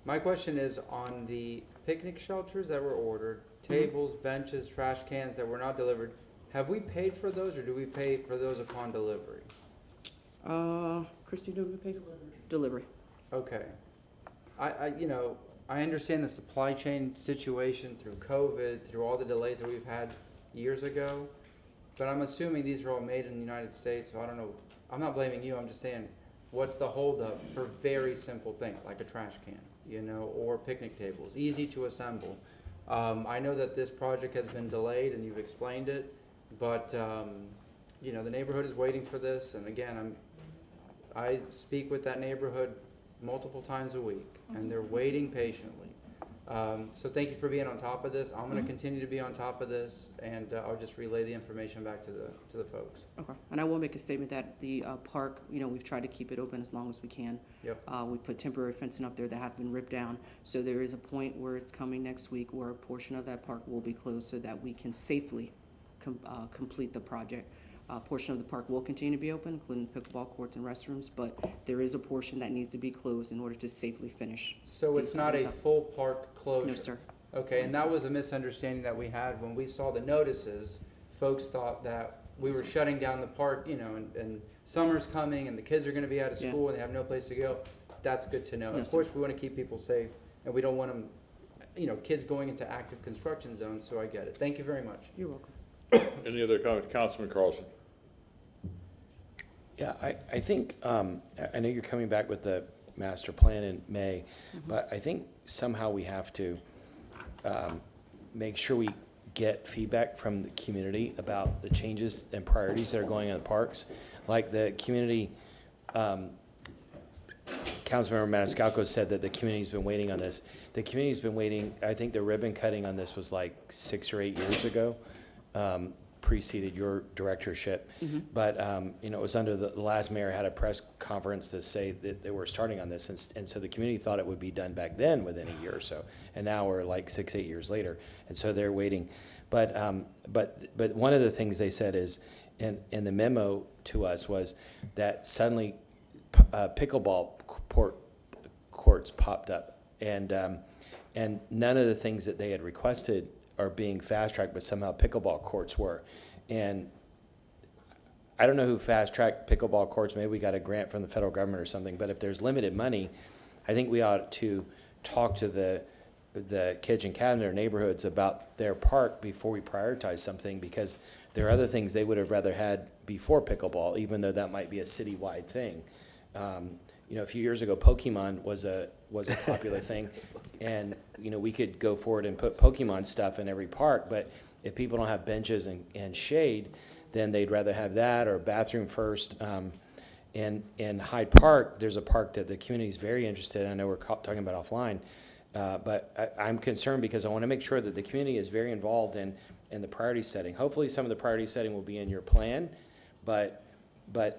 My question is on the picnic shelters that were ordered, tables, benches, trash cans that were not delivered. Have we paid for those, or do we pay for those upon delivery? Christie, do we pay? Delivery. Okay. I understand the supply chain situation through COVID, through all the delays that we've had years ago, but I'm assuming these are all made in the United States, so I don't know. I'm not blaming you, I'm just saying, what's the holdup for very simple things, like a trash can, or picnic tables, easy to assemble? I know that this project has been delayed, and you've explained it, but, the neighborhood is waiting for this, and again, I speak with that neighborhood multiple times a week, and they're waiting patiently. So thank you for being on top of this. I'm going to continue to be on top of this, and I'll just relay the information back to the folks. Okay, and I will make a statement that the park, we've tried to keep it open as long as we can. Yep. We put temporary fencing up there that have been ripped down, so there is a point where it's coming next week where a portion of that park will be closed so that we can safely complete the project. A portion of the park will continue to be open, including pickleball courts and restrooms, but there is a portion that needs to be closed in order to safely finish. So it's not a full park closure? No, sir. Okay, and that was a misunderstanding that we had when we saw the notices. Folks thought that we were shutting down the park, and summer's coming and the kids are gonna be out of school and they have no place to go. That's good to know. No, Of course, we wanna keep people safe, and we don't want them, kids going into active construction zones, so I get it. Thank you very much. You're welcome. Any other comments? Councilman Carlson? Yeah, I think, I know you're coming back with the master plan in May, but I think somehow we have to make sure we get feedback from the community about the changes and priorities that are going on in the parks. Like the community, Councilmember Maniscalco said that the community's been waiting on this. The community's been waiting, I think the ribbon cutting on this was like 6 or 8 years ago. Preceded your directorship, but it was under the last mayor had a press conference to say that they were starting on this, and so the community thought it would be done back then within a year or so, and now we're like 6-8 years later, and so they're waiting. But one of the things they said is, in the memo to us was that suddenly pickleball courts popped up, and none of the things that they had requested are being fast-tracked, but somehow pickleball courts were. And I don't know who fast-tracked pickleball courts. Maybe we got a grant from the federal government or something, but if there's limited money, I think we ought to talk to the kitchen cabinet or neighborhoods about their park before we prioritize something, because there are other things they would have rather had before pickleball, even though that might be a citywide thing. A few years ago, Pokemon was a popular thing, and we could go forward and put Pokemon stuff in every park. But if people don't have benches and shade, then they'd rather have that or bathroom first. In Hyde Park, there's a park that the community is very interested in. I know we're talking about offline, but I'm concerned because I want to make sure that the community is very involved in the priority setting. Hopefully, some of the priority setting will be in your plan, but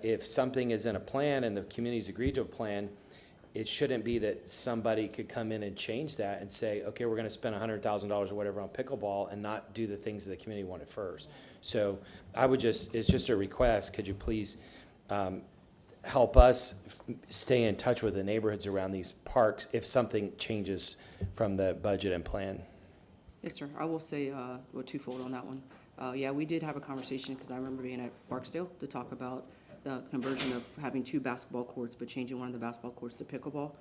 if something is in a plan and the community's agreed to a plan, it shouldn't be that somebody could come in and change that and say, okay, we're going to spend $100,000 or whatever on pickleball and not do the things that the community wanted first. So it's just a request, could you please help us stay in touch with the neighborhoods around these parks if something changes from the budget and plan? Yes, sir. I will say, twofold on that one. Yeah, we did have a conversation, because I remember being at Barksdale to talk about the conversion of having 2 basketball courts, but changing one of the basketball courts to pickleball.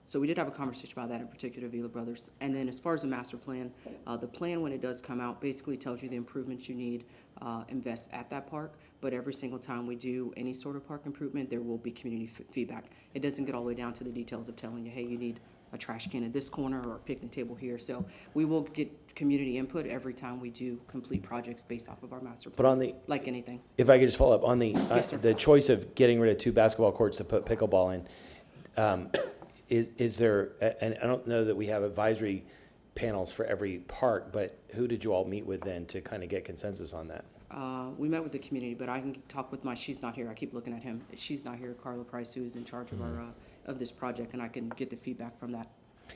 So we did have a conversation about that in particular, Vila Brothers. And then as far as the master plan, the plan, when it does come out, basically tells you the improvements you need, invest at that park. But every single time we do any sort of park improvement, there will be community feedback. It doesn't get all the way down to the details of telling you, hey, you need a trash can at this corner or a picnic table here. So we will get community input every time we do complete projects based off of our master plan. But on the, like anything. If I could just follow up on the Yes, sir. the choice of getting rid of 2 basketball courts to put pickleball in, is there? And I don't know that we have advisory panels for every park, but who did you all meet with then to kind of get consensus on that? We met with the community, but I can talk with she's not here. I keep looking at him. She's not here, Carla Price, who is in charge of our of this project, and I can get the feedback from that.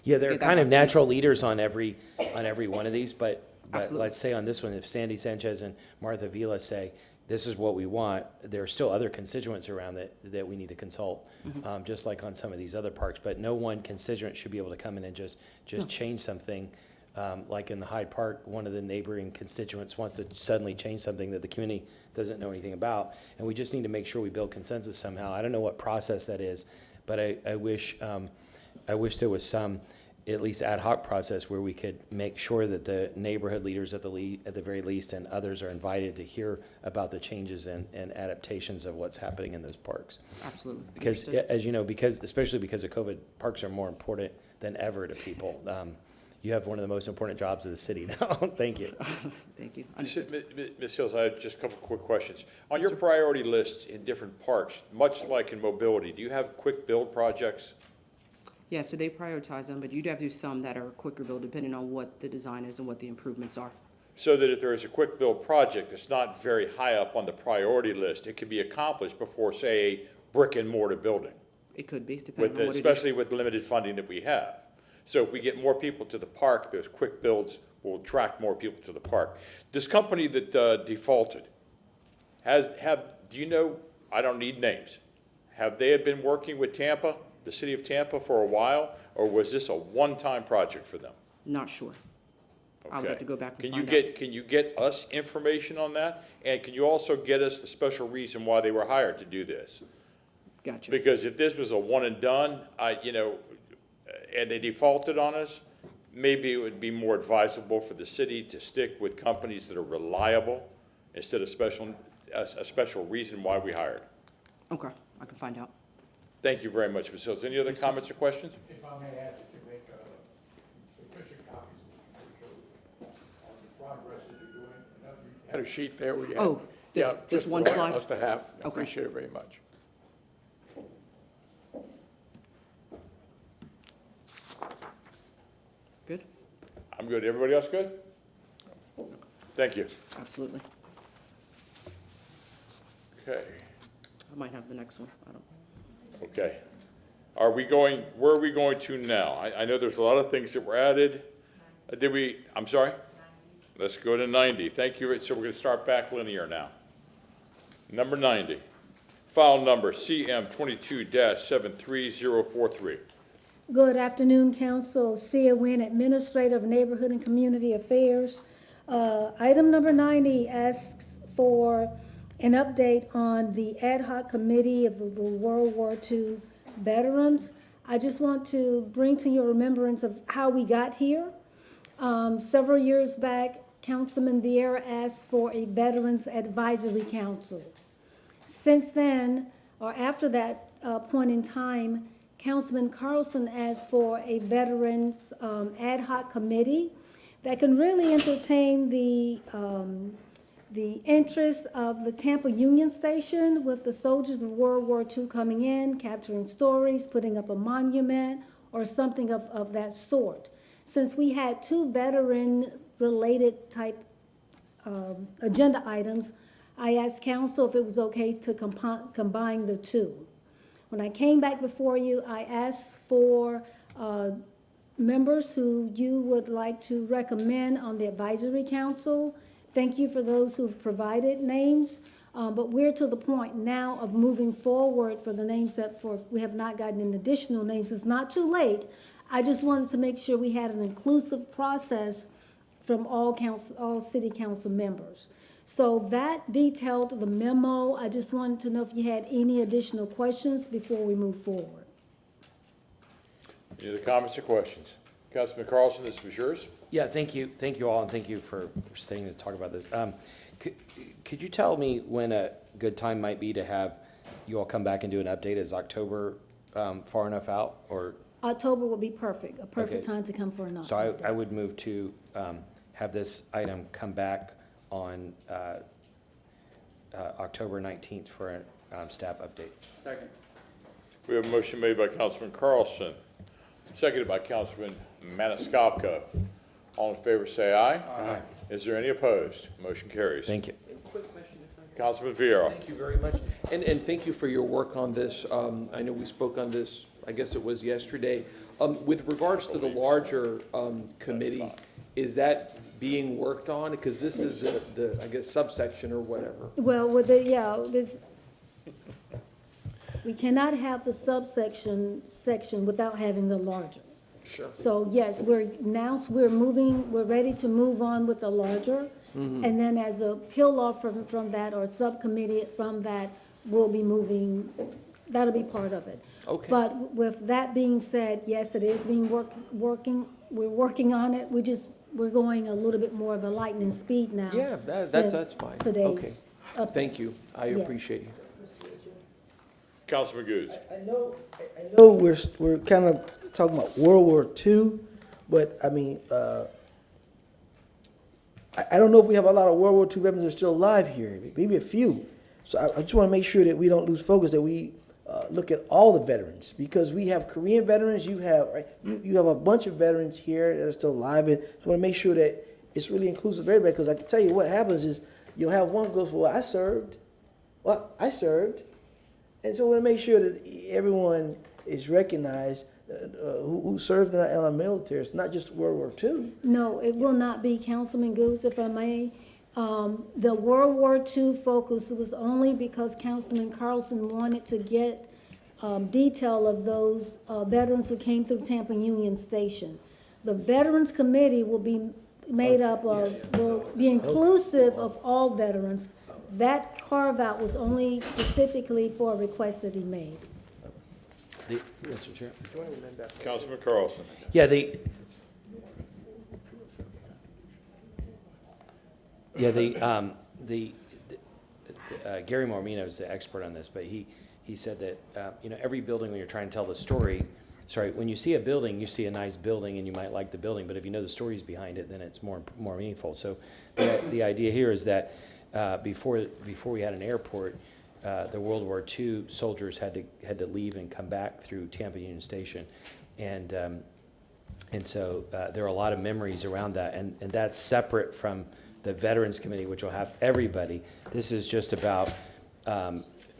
Yeah, they're kind of natural leaders on every one of these, but let's say on this one, if Sandy Sanchez and Martha Vila say, this is what we want, there are still other constituents around that we need to consult, just like on some of these other parks. But no one constituent should be able to come in and just change something like in the Hyde Park, one of the neighboring constituents wants to suddenly change something that the community doesn't know anything about. And we just need to make sure we build consensus somehow. I don't know what process that is, but I wish there was some at least ad hoc process where we could make sure that the neighborhood leaders at the very least and others are invited to hear about the changes and adaptations of what's happening in those parks. Absolutely. Because as you know, especially because of COVID, parks are more important than ever to people. You have one of the most important jobs of the city now. Thank you. Thank you. Ms. Hills, I have just a couple quick questions. On your priority lists in different parks, much like in mobility, do you have quick build projects? Yeah, so they prioritize them, but you'd have to do some that are quicker build depending on what the design is and what the improvements are. So that if there is a quick build project that's not very high up on the priority list, it can be accomplished before, say, a brick and mortar building? It could be, depending on what it is. Especially with limited funding that we have. So if we get more people to the park, those quick builds will attract more people to the park. This company that defaulted, do you know, I don't need names, have they been working with Tampa, the city of Tampa, for a while, or was this a one-time project for them? Not sure. I would Okay. have to go back and Can find you out. can you get us information on that? And can you also get us the special reason why they were hired to do this? Gotcha. Because if this was a one and done, and they defaulted on us, maybe it would be more advisable for the city to stick with companies that are reliable instead of a special reason why we hired. Okay, I can find out. Thank you very much, Ms. Hills. Any other comments or questions? If I may ask you to make sufficient copies on the progress that you're doing. You had a sheet there where you had. Oh, this just one for slide? us to have. I Okay. appreciate it very much. Good? I'm good. Everybody else good? Thank you. Absolutely. Okay. I might have the next one. I don't. Okay. Where are we going to now? I know there's a lot of things that were added. I'm sorry? Let's go to 90. Thank you. So we're going to start back linear now. Number 90. File number CM 22-73043. Good afternoon, Council. Sia Wynn, Administrator of Neighborhood and Community Affairs. Item number 90 asks for an update on the ad hoc committee of the World War II veterans. I just want to bring to your remembrance of how we got here. Several years back, Councilman Vieira asked for a Veterans Advisory Council. Since then, or after that point in time, Councilman Carlson asked for a Veterans Ad hoc Committee that can really entertain the interests of the Tampa Union Station with the soldiers of World War II coming in, capturing stories, putting up a monument, or something of that sort. Since we had two veteran-related type agenda items, I asked council if it was okay to combine the two. When I came back before you, I asked for members who you would like to recommend on the advisory council. Thank you for those who've provided names, but we're to the point now of moving forward for the names that we have not gotten in additional names. It's not too late. I just wanted to make sure we had an inclusive process from all city council members. So that detailed the memo. I just wanted to know if you had any additional questions before we move forward. Any other comments or questions? Councilman Carlson, this was yours. Yeah, thank you all, and thank you for staying to talk about this. Could you tell me when a good time might be to have you all come back and do an update? Is October far enough out, or? October would be perfect, a perfect Okay. time to come for an update. So I would move to have this item come back on October 19th for a staff update. Second. We have a motion made by Councilman Carlson, seconded by Councilman Maniscalco. All in favor say aye. Aye. Is there any opposed? Motion carries. Thank you. Quick question, if I may. Councilman Vieira. Thank you very much. And thank you for your work on this. I know we spoke on this, I guess it was yesterday. With regards to the larger committee, is that being worked on? Because this is the I guess, subsection or whatever. Well, we cannot have the section without having the larger. Sure. So yes, we're moving, we're ready to move on with the larger. And then as a peel off from that, or subcommittee from that, we'll be moving, that'll be part of it. Okay. But with that being said, yes, it is being working, we're working on it. We're going a little bit more of a lightning speed now. Yeah, that's since fine. Today's Okay. update. Thank you. I Yeah. appreciate you. Councilman Goods. I know we're kind of talking about World War II, but I mean, I don't know if we have a lot of World War II veterans that are still alive here, maybe a few. So I just want to make sure that we don't lose focus, that we look at all the veterans, because we have Korean veterans, you have a bunch of veterans here that are still alive, and just want to make sure that it's really inclusive of everybody, because I can tell you what happens is you'll have one goes, well, I served, and so I want to make sure that everyone is recognized who served in our military. It's not just World War II. No, it will not be, Councilman Goose, if I may. The World War II focus was only because Councilman Carlson wanted to get detail of those veterans who came through Tampa Union Station. The Veterans Committee will be made up of, will be inclusive of all veterans. That carve-out was only specifically for a request that he made. Mr. Chair. Councilman Carlson. Yeah, Gary Mormino is the expert on this, but he said that, every building, when you're trying to tell the story, when you see a building, you see a nice building and you might like the building, but if you know the stories behind it, then it's more meaningful. So the idea here is that before we had an airport, the World War II soldiers had to leave and come back through Tampa Union Station, and so there are a lot of memories around that, and that's separate from the Veterans Committee, which will have everybody. This is just about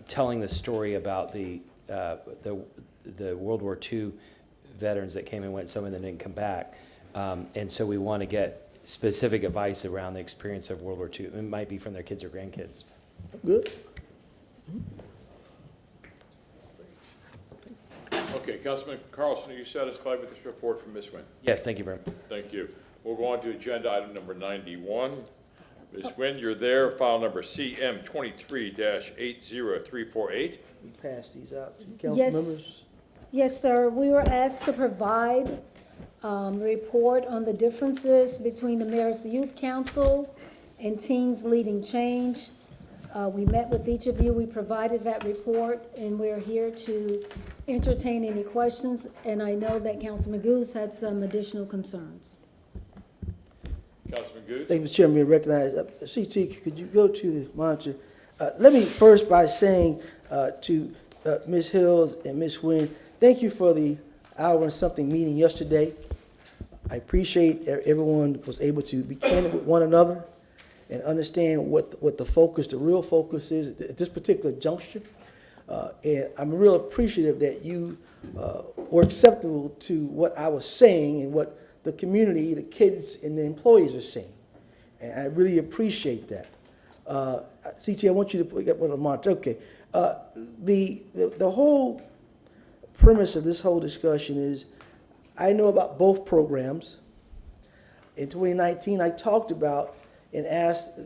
telling the story about the World War II veterans that came and went, some of them didn't come back, and so we want to get specific advice around the experience of World War II. It might be from their kids or grandkids. Good. Okay, Councilman Carlson, are you satisfied with this report from Ms. Nguyen? Yes, thank you very much. Thank you. We'll go on to agenda item number 91. Ms. Nguyen, you're there, file number CM 23-80348. We pass these out to council Yes. members. Yes, sir. We were asked to provide a report on the differences between the Mayor's Youth Council and Teens Leading Change. We met with each of you. We provided that report, and we're here to entertain any questions. And I know that Councilman Goose had some additional concerns. Councilman Goose? Thank you, Mr. Chairman. Be recognized. CT, could you go to the monitor? Let me first by saying to Ms. Hills and Ms. Nguyen, thank you for the hour and something meeting yesterday. I appreciate everyone was able to be candid with one another and understand what the focus, the real focus is at this particular juncture. And I'm real appreciative that you were acceptable to what I was saying and what the community, the kids, and the employees are saying. And I really appreciate that. CT, I want you to put up on the monitor. Okay. The whole premise of this whole discussion is I know about both programs. In 2019, I talked about and asked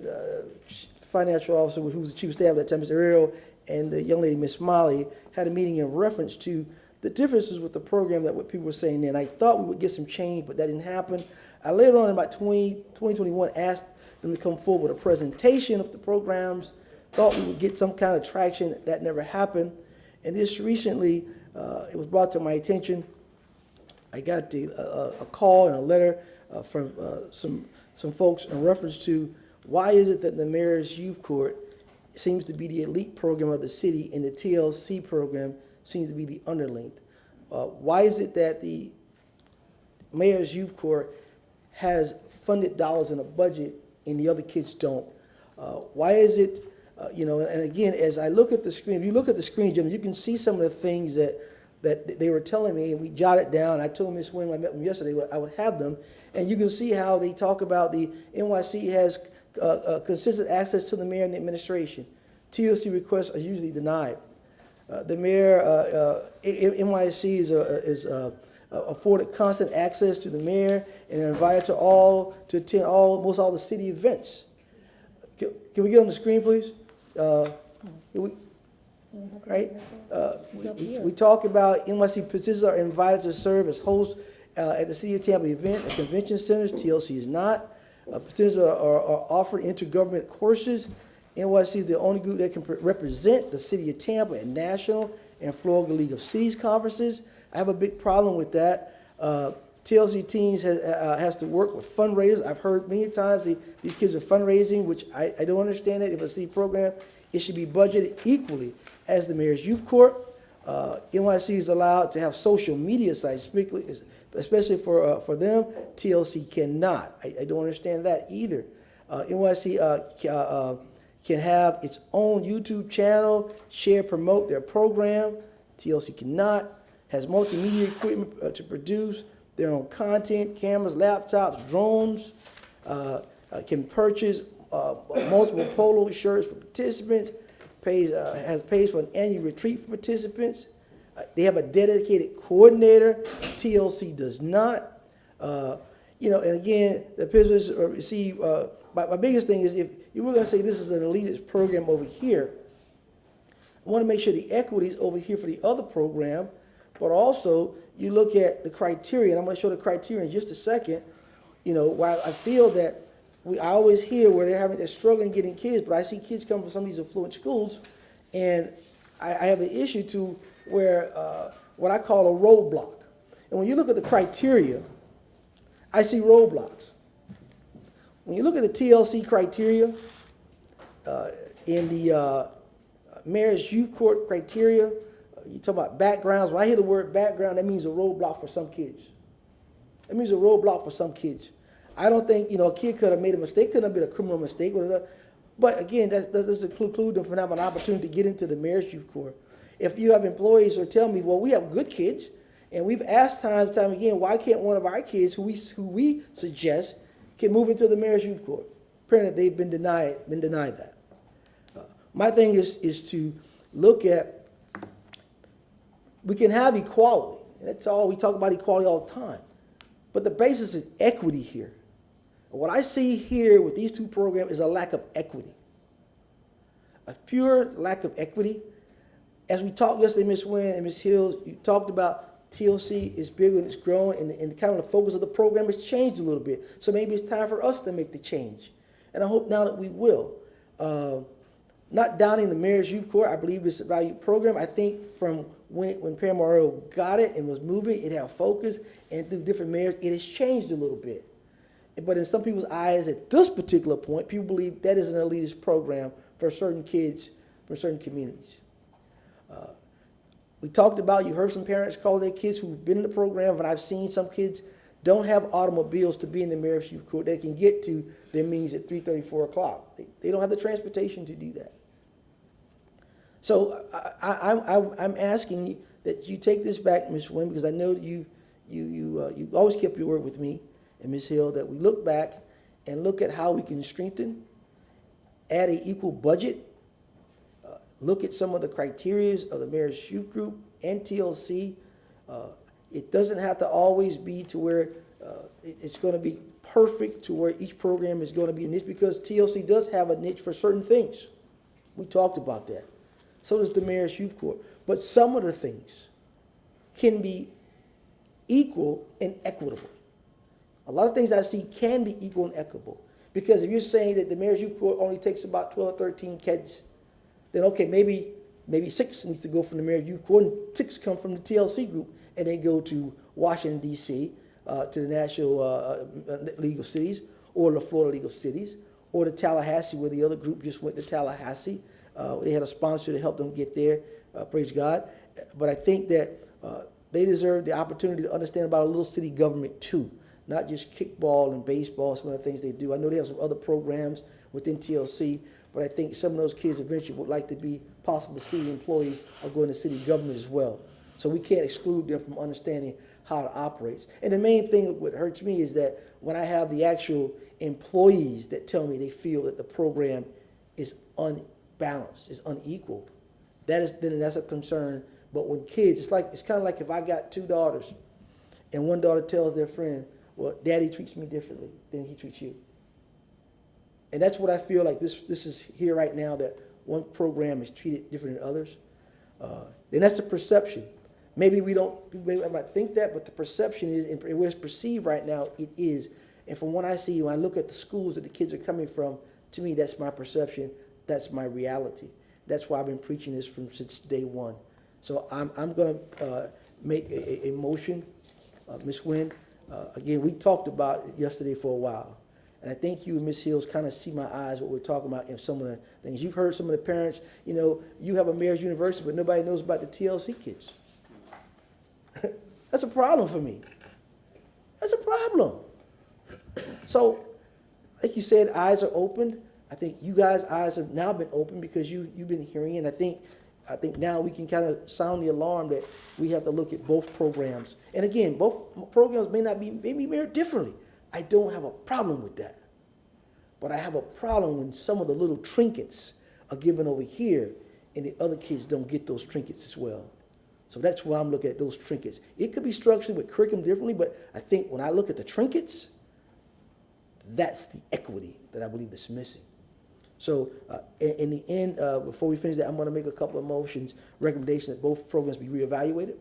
financial officer who was the chief of staff at that time, Mr. Ariel, and the young lady, Miss Molly, had a meeting in reference to the differences with the program that what people were saying then. I thought we would get some change, but that didn't happen. I later on in about 2021 asked them to come forward with a presentation of the programs, thought we would get some kind of traction. That never happened. And this recently, it was brought to my attention. I got a call and a letter from some folks in reference to why is it that the Mayor's Youth Court seems to be the elite program of the city and the TLC program seems to be the underlinked. Why is it that the Mayor's Youth Court has funded dollars in a budget and the other kids don't? Why is it, and again, as I look at the screen, if you look at the screen, Jim, you can see some of the things that they were telling me, and we jotted down. I told Ms. Nguyen when I met them yesterday I would have them, and you can see how they talk about the NYC has consistent access to the mayor and the administration. TLC requests are usually denied. The mayor, NYC is afforded constant access to the mayor, and are invited to attend almost all the city events. Can we get on the screen, please? Right? We talk about NYC participants are invited to serve as hosts at the City of Tampa event at convention centers. TLC is not. Participants are offered intergovernment courses. NYC is the only group that can represent the City of Tampa at national and Florida League of Cities conferences. I have a big problem with that. TLC teens has to work with fundraisers. I've heard many times these kids are fundraising, which I don't understand that. If a city program, it should be budgeted equally as the Mayor's Youth Court. NYC is allowed to have social media sites, especially for them. TLC cannot. I don't understand that either. NYC can have its own YouTube channel, share, promote their program. TLC cannot. Has multimedia equipment to produce their own content, cameras, laptops, drones, can purchase multiple polo shirts for participants, pays for an annual retreat for participants. They have a dedicated coordinator. TLC does not. And again, the participants receive, my biggest thing is if you were going to say this is an elitist program over here, I want to make sure the equity is over here for the other program, but also you look at the criteria, and I'm going to show the criteria in just a second. While I feel that I always hear where they're struggling getting kids, but I see kids come from some of these affluent schools, and I have an issue to where what I call a roadblock. And when you look at the criteria, I see roadblocks. When you look at the TLC criteria in the Mayor's Youth Court criteria, you talk about backgrounds. When I hear the word background, that means a roadblock for some kids. That means a roadblock for some kids. I don't think, a kid could have made a mistake, couldn't have been a criminal mistake. But again, that doesn't preclude them from having an opportunity to get into the Mayor's Youth Court. If you have employees who tell me, well, we have good kids, and we've asked time and time again, why can't one of our kids who we suggest can move into the Mayor's Youth Court? Apparently they've been denied that. My thing is to look at, we can have equality. That's all. We talk about equality all the time. But the basis is equity here. What I see here with these two programs is a lack of equity. A pure lack of equity. As we talked yesterday, Ms. Wynn and Ms. Hills, you talked about TLC is bigger and it's growing, and kind of the focus of the program has changed a little bit. So maybe it's time for us to make the change. And I hope now that we will. Not downing the Mayor's Youth Court, I believe it's a valued program. I think from when Pam Morrell got it and was moving, it had focus, and through different mayors, it has changed a little bit. But in some people's eyes, at this particular point, people believe that is an elitist program for certain kids, for certain communities. We talked about, you heard some parents call their kids who've been in the program, but I've seen some kids don't have automobiles to be in the Mayor's Youth Court. They can get to their meetings at 3:30, 4 o'clock. They don't have the transportation to do that. So I'm asking that you take this back, Ms. Wynn, because I know you always kept your word with me and Ms. Hill, that we look back and look at how we can strengthen, add an equal budget, look at some of the criteria of the Mayor's Youth Group and TLC. It doesn't have to always be to where it's going to be perfect to where each program is going to be a niche, because TLC does have a niche for certain things. We talked about that. So does the Mayor's Youth Court. But some of the things can be equal and equitable. A lot of things I see can be equal and equitable. Because if you're saying that the Mayor's Youth Court only takes about 12 or 13 kids, then okay, maybe 6 needs to go from the Mayor's Youth Court and 6 come from the TLC group, and they go to Washington, D.C., to the National League of Cities, or the Florida League of Cities, or to Tallahassee, where the other group just went to Tallahassee. They had a sponsor to help them get there, praise God. But I think that they deserve the opportunity to understand about a little city government too, not just kickball and baseball, some of the things they do. I know they have some other programs within TLC, but I think some of those kids eventually would like to be possible city employees or go into city government as well. So we can't exclude them from understanding how it operates. And the main thing that hurts me is that when I have the actual employees that tell me they feel that the program is unbalanced, is unequal, that's a concern. But when kids, it's kind of like if I got 2 daughters and one daughter tells their friend, well, daddy treats me differently than he treats you. And that's what I feel like this is here right now, that one program is treated different than others. Then that's the perception. Maybe I might think that, but the perception is, and where it's perceived right now, it is. And from what I see, when I look at the schools that the kids are coming from, to me, that's my perception. That's my reality. That's why I've been preaching this since day one. So I'm going to make a motion, Ms. Nguyen. Again, we talked about it yesterday for a while. And I think you and Ms. Hills kind of see my eyes, what we're talking about in some of the things. You've heard some of the parents, you have a mayor's university, but nobody knows about the TLC kids. That's a problem for me. That's a problem. So, like you said, eyes are opened. I think you guys' eyes have now been opened because you've been hearing it. I think now we can kind of sound the alarm that we have to look at both programs. And again, both programs may be married differently. I don't have a problem with that. But I have a problem when some of the little trinkets are given over here and the other kids don't get those trinkets as well. So that's why I'm looking at those trinkets. It could be structured with curriculum differently, but I think when I look at the trinkets, that's the equity that I believe is missing. So in the end, before we finish that, I'm going to make a couple of motions, recommendation that both programs be reevaluated.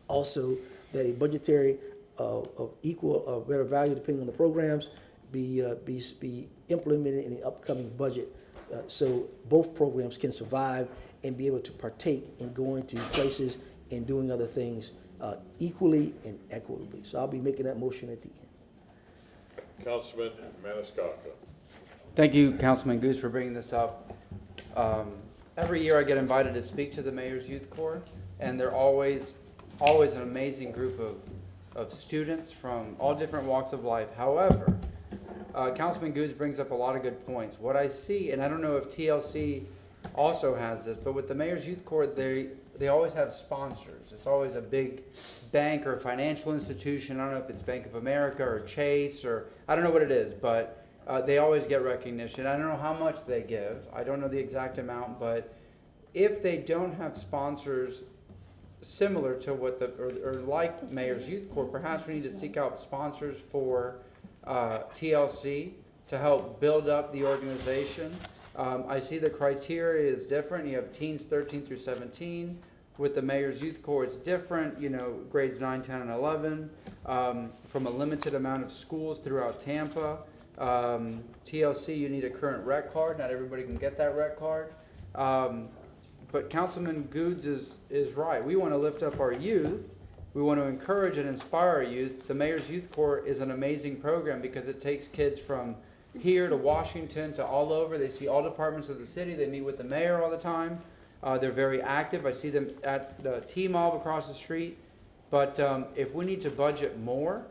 Also, that a budgetary of equal or better value, depending on the programs, be implemented in the upcoming budget, so both programs can survive and be able to partake in going to places and doing other things equally and equitably. So I'll be making that motion at the end. Councilman Maniscalco. Thank you, Councilman Goose, for bringing this up. Every year I get invited to speak to the Mayor's Youth Corps, and they're always an amazing group of students from all different walks of life. However, Councilman Goose brings up a lot of good points. What I see, and I don't know if TLC also has this, but with the Mayor's Youth Corps, they always have sponsors. It's always a big bank or a financial institution. I don't know if it's Bank of America or Chase or I don't know what it is, but they always get recognition. I don't know how much they give. I don't know the exact amount, but if they don't have sponsors similar to what or like Mayor's Youth Corps, perhaps we need to seek out sponsors for TLC to help build up the organization. I see the criteria is different. You have teens 13 through 17. With the Mayor's Youth Corps, it's different, grades 9, 10, and 11, from a limited amount of schools throughout Tampa. TLC, you need a current rec card. Not everybody can get that rec card. But Councilman Goods is right. We want to lift up our youth. We want to encourage and inspire our youth. The Mayor's Youth Corps is an amazing program because it takes kids from here to Washington to all over. They see all departments of the city. They meet with the mayor all the time. They're very active. I see them at the T-Mob across the street. But if we need to budget more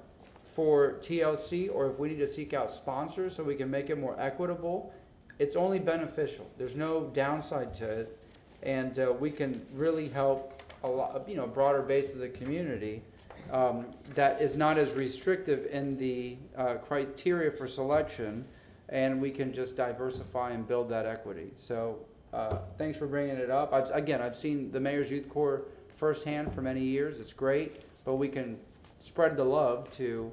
for TLC, or if we need to seek out sponsors so we can make it more equitable, it's only beneficial. There's no downside to it. And we can really help a lot, broader base of the community that is not as restrictive in the criteria for selection, and we can just diversify and build that equity. So thanks for bringing it up. I've seen the Mayor's Youth Corps firsthand for many years. It's great, but we can spread the love to,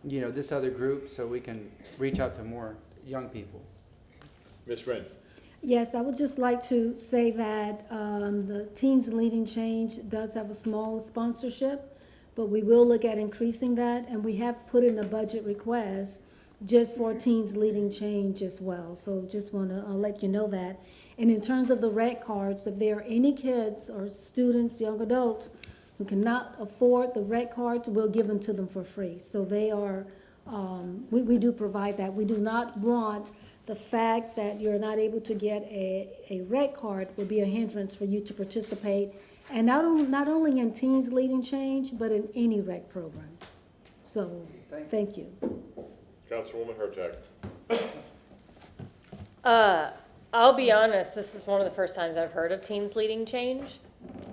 this other group so we can reach out to more young people. Ms. Wren. Yes, I would just like to say that the Teens Leading Change does have a small sponsorship, but we will look at increasing that, and we have put in a budget request just for Teens Leading Change as well. So just want to let you know that. And in terms of the rec cards, if there are any kids or students, young adults, who cannot afford the rec cards, we'll give them to them for free. So they are, we do provide that. We do not want the fact that you're not able to get a rec card will be a hindrance for you to participate, and not only in Teens Leading Change, but in any rec program. So, thank you. Councilwoman Hurtak. I'll be honest, this is one of the first times I've heard of Teens Leading Change.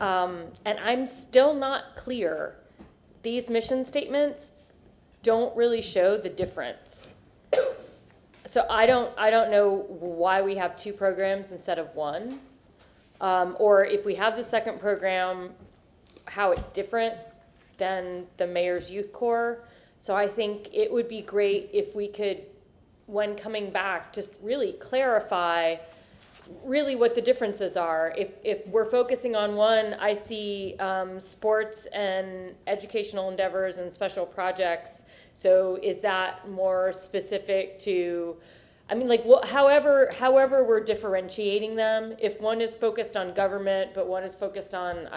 And I'm still not clear. These mission statements don't really show the difference. So I don't know why we have two programs instead of one. Or if we have the second program, how it's different than the mayor's youth corps. So I think it would be great if we could, when coming back, just really clarify really what the differences are. If we're focusing on one, I see sports and educational endeavors and special projects. So is that more specific to, I mean, like, however we're differentiating them, if one is focused on government, but one is focused on,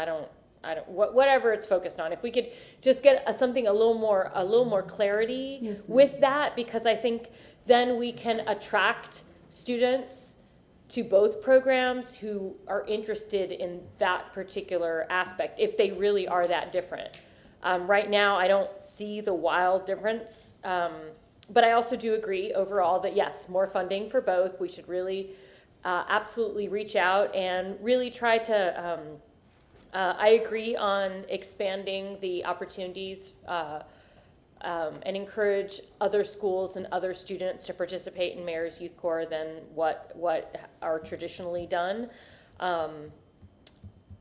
whatever it's focused on, if we could just get something a little more clarity with that, because I think then we can attract students to both programs who are interested in that particular aspect, if they really are that different. Right now, I don't see the wild difference, but I also do agree overall that yes, more funding for both. We should really absolutely reach out and really try to, I agree on expanding the opportunities and encourage other schools and other students to participate in Mayor's Youth Corps than what are traditionally done.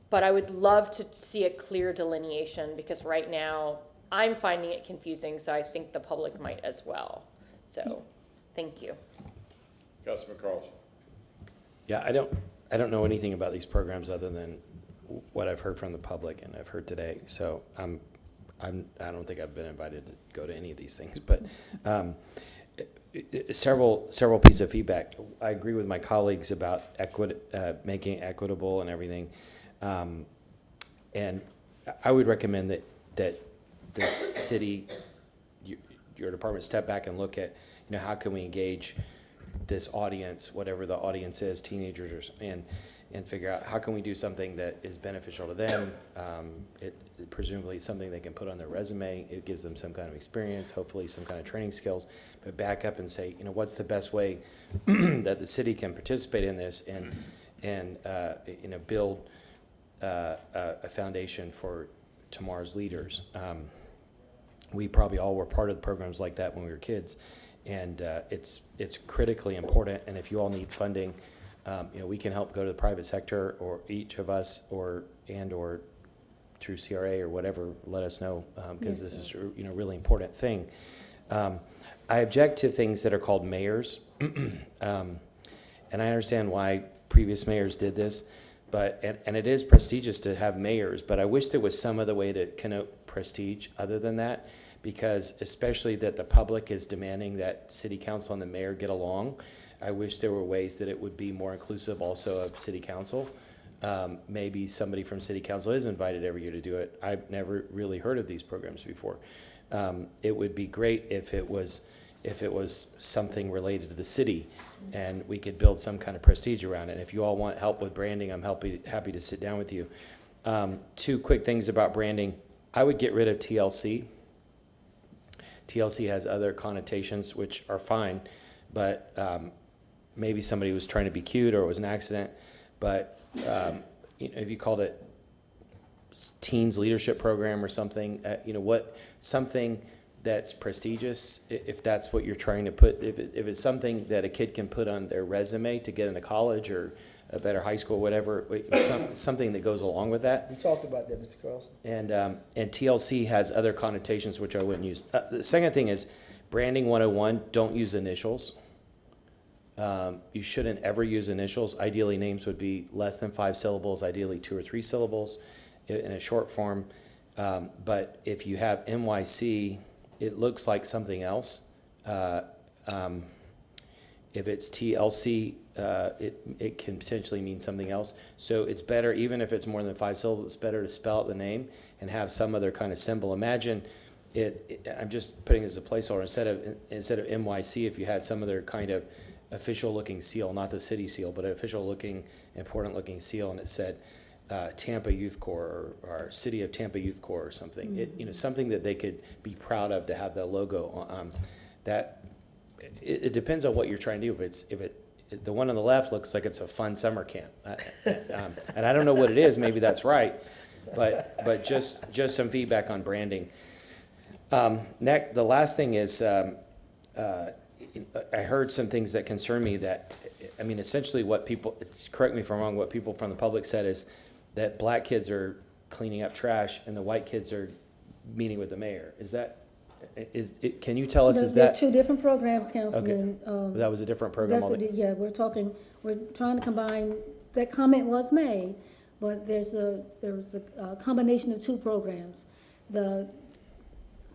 But I would love to see a clear delineation, because right now I'm finding it confusing, so I think the public might as well. So, thank you. Councilman Carlson. Yeah, I don't know anything about these programs other than what I've heard from the public and I've heard today. So I don't think I've been invited to go to any of these things, but several pieces of feedback. I agree with my colleagues about making it equitable and everything. And I would recommend that the city, your department, step back and look at, how can we engage this audience, whatever the audience is, teenagers, and figure out how can we do something that is beneficial to them. It presumably is something they can put on their resume. It gives them some kind of experience, hopefully some kind of training skills. But back up and say, what's the best way that the city can participate in this and build a foundation for tomorrow's leaders. We probably all were part of the programs like that when we were kids, and it's critically important. And if you all need funding, we can help go to the private sector, or each of us, or through CRA or whatever. Let us know, because this is a really important thing. I object to things that are called mayors, and I understand why previous mayors did this. But and it is prestigious to have mayors, but I wish there was some other way to connote prestige other than that, because especially that the public is demanding that city council and the mayor get along. I wish there were ways that it would be more inclusive also of city council. Maybe somebody from city council is invited every year to do it. I've never really heard of these programs before. It would be great if it was something related to the city, and we could build some kind of prestige around it. And if you all want help with branding, I'm happy to sit down with you. Two quick things about branding. I would get rid of TLC. TLC has other connotations which are fine, but maybe somebody was trying to be cute or it was an accident. But if you called it Teens Leadership Program or something, something that's prestigious, if that's what you're trying to put, if it's something that a kid can put on their resume to get into college or a better high school, whatever, something that goes along with that. We talked about that, Mr. Carlson. And TLC has other connotations which I wouldn't use. The second thing is branding 101, don't use initials. You shouldn't ever use initials. Ideally, names would be less than 5 syllables, ideally 2 or 3 syllables in a short form. But if you have NYC, it looks like something else. If it's TLC, it can potentially mean something else. So it's better, even if it's more than 5 syllables, it's better to spell out the name and have some other kind of symbol. Imagine I'm just putting it as a placeholder, instead of NYC, if you had some other kind of official looking seal, not the city seal, but an official looking, important looking seal, and it said Tampa Youth Corps or City of Tampa Youth Corps or something. Mm-hmm. Something that they could be proud of to have the logo on. It depends on what you're trying to do. If the one on the left looks like it's a fun summer camp, and I don't know what it is. Maybe that's right, but just some feedback on branding. Next, the last thing is I heard some things that concern me. Essentially, what people, correct me if I'm wrong, what people from the public said is that black kids are cleaning up trash and the white kids are meeting with the mayor. Can you tell us, is There are that, two different programs, Councilman. that was a different program? Yeah, we're trying to combine, that comment was made, but there's a combination of two programs. The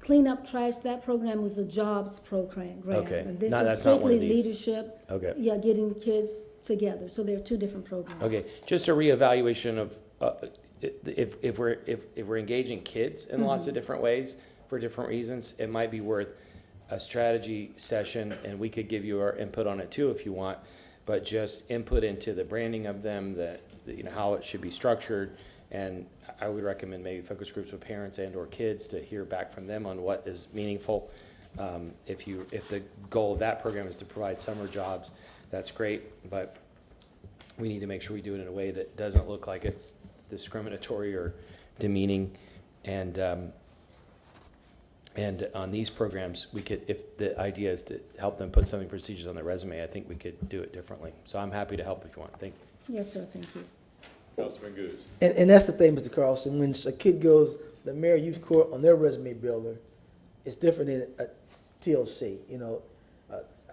cleanup trash, that program was a jobs program grant. Okay. And this No, is that's not one of strictly these. leadership. Okay. Yeah, getting kids together, so they're two different programs. Okay, just a reevaluation of, if we're engaging kids in lots of different ways for different reasons, it might be worth a strategy session, and we could give you our input on it too if you want, but just input into the branding of them, how it should be structured, and I would recommend maybe focus groups with parents and or kids to hear back from them on what is meaningful. If the goal of that program is to provide summer jobs, that's great, but we need to make sure we do it in a way that doesn't look like it's discriminatory or demeaning. And on these programs, we could, if the idea is to help them put something procedures on their resume, I think we could do it differently. So I'm happy to help if you want. Thank you. Yes, sir, thank you. Councilman Goose. And that's the thing, Mr. Carlson, when a kid goes, the mayor youth court on their resume builder, it's different than a TLC,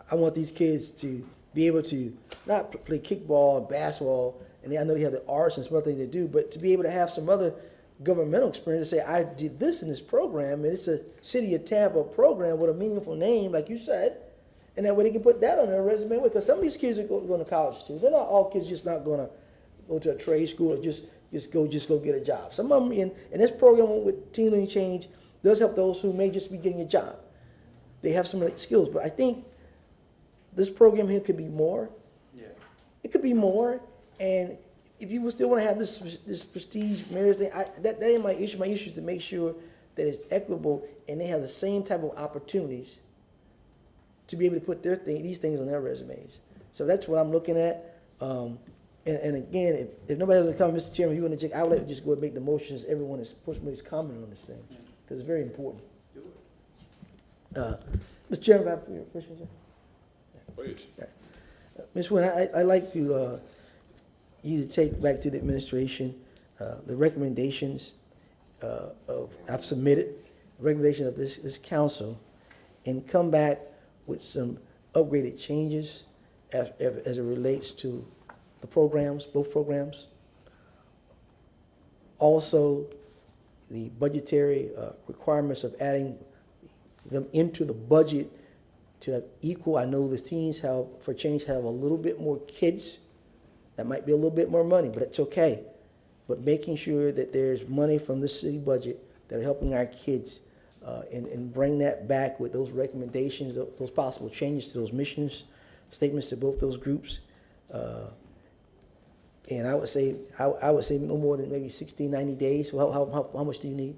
I want these kids to be able to not play kickball and basketball, and I know they have the arts and some other things they do, but to be able to have some other governmental experience to say, I did this in this program, and it's a City of Tampa program with a meaningful name, like you said, and that way they can put that on their resume, because some of these kids are going to college too. They're not all kids just not going to go to a trade school or just go get a job. Some of them in this program with Teen Learning Change does help those who may just be getting a job. They have some of the skills, but I think this program here could be more. Yeah. It could be more, and if you would still want to have this prestige mayor's thing, that ain't my issue. My issue is to make sure that it's equitable and they have the same type of opportunities to be able to put these things on their resumes. So that's what I'm looking at. And again, if nobody has a comment, Mr. Chairman, you want to check, I would like to just go and make the motions. Everyone is commenting on this thing because it's very important. Mr. Chairman, I have your question, sir. Please. Ms. Wynn, I'd like to you to take back to the administration the recommendations I've submitted, recommendation of this council, and come back with some upgraded changes as it relates to the programs, both programs. Also, the budgetary requirements of adding them into the budget to have equal. I know the teens have a little bit more kids. That might be a little bit more money, but it's okay. But making sure that there's money from the city budget that are helping our kids and bring that back with those recommendations, those possible changes to those missions, statements to both those groups. And I would say no more than maybe 60, 90 days. So how much do you need?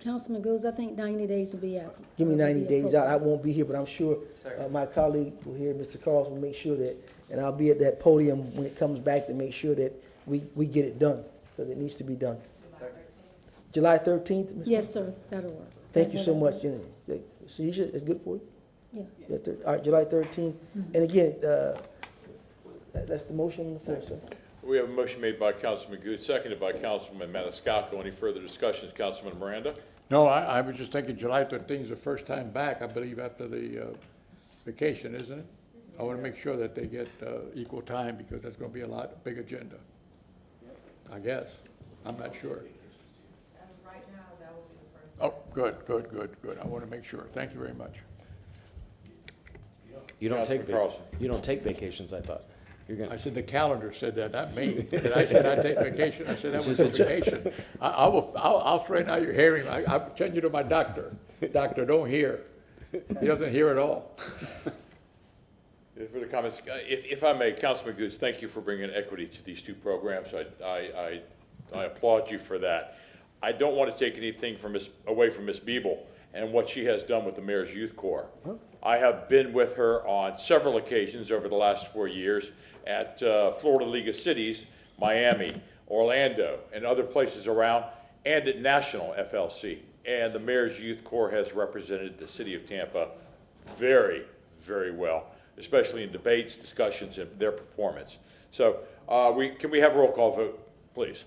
Councilman Goes, I think 90 days will be out. Give me 90 days out. I won't be here, but I'm sure my colleague will hear, Mr. Carlson, will make sure that, and I'll be at that podium when it comes back to make sure that we get it done, because it needs to be done. July 13th? Ms. Yes, sir, that'll work. Thank you so much. So you should, it's good for you? Yeah. All right, July 13th. And again, that's the motion on the floor, sir. We have a motion made by Councilman Good, seconded by Councilman Maniscalco. Any further discussions, Councilman Miranda? No, I was just thinking July 13th is the first time back, I believe, after the vacation, isn't it? I want to make sure that they get equal time, because that's going to be a big agenda. I guess. I'm not sure. Right now, that will be the first. Oh, good. I want to make sure. Thank you very much. You don't take vacations, I thought. I said the calendar said that, not me. I said I take vacation. I said that was a vacation. I'll straighten out your hearing. I'll send you to my doctor. Doctor, don't hear. He doesn't hear at all. For the comments, if I may, Councilman Goose, thank you for bringing equity to these two programs. I applaud you for that. I don't want to take anything away from Ms. Biebel and what she has done with the Mayor's Youth Corps. I have been with her on several occasions over the last 4 years at Florida League of Cities, Miami, Orlando, and other places around, and at National FLC. And the Mayor's Youth Corps has represented the city of Tampa very, very well, especially in debates, discussions, and their performance. So can we have a roll call vote, please?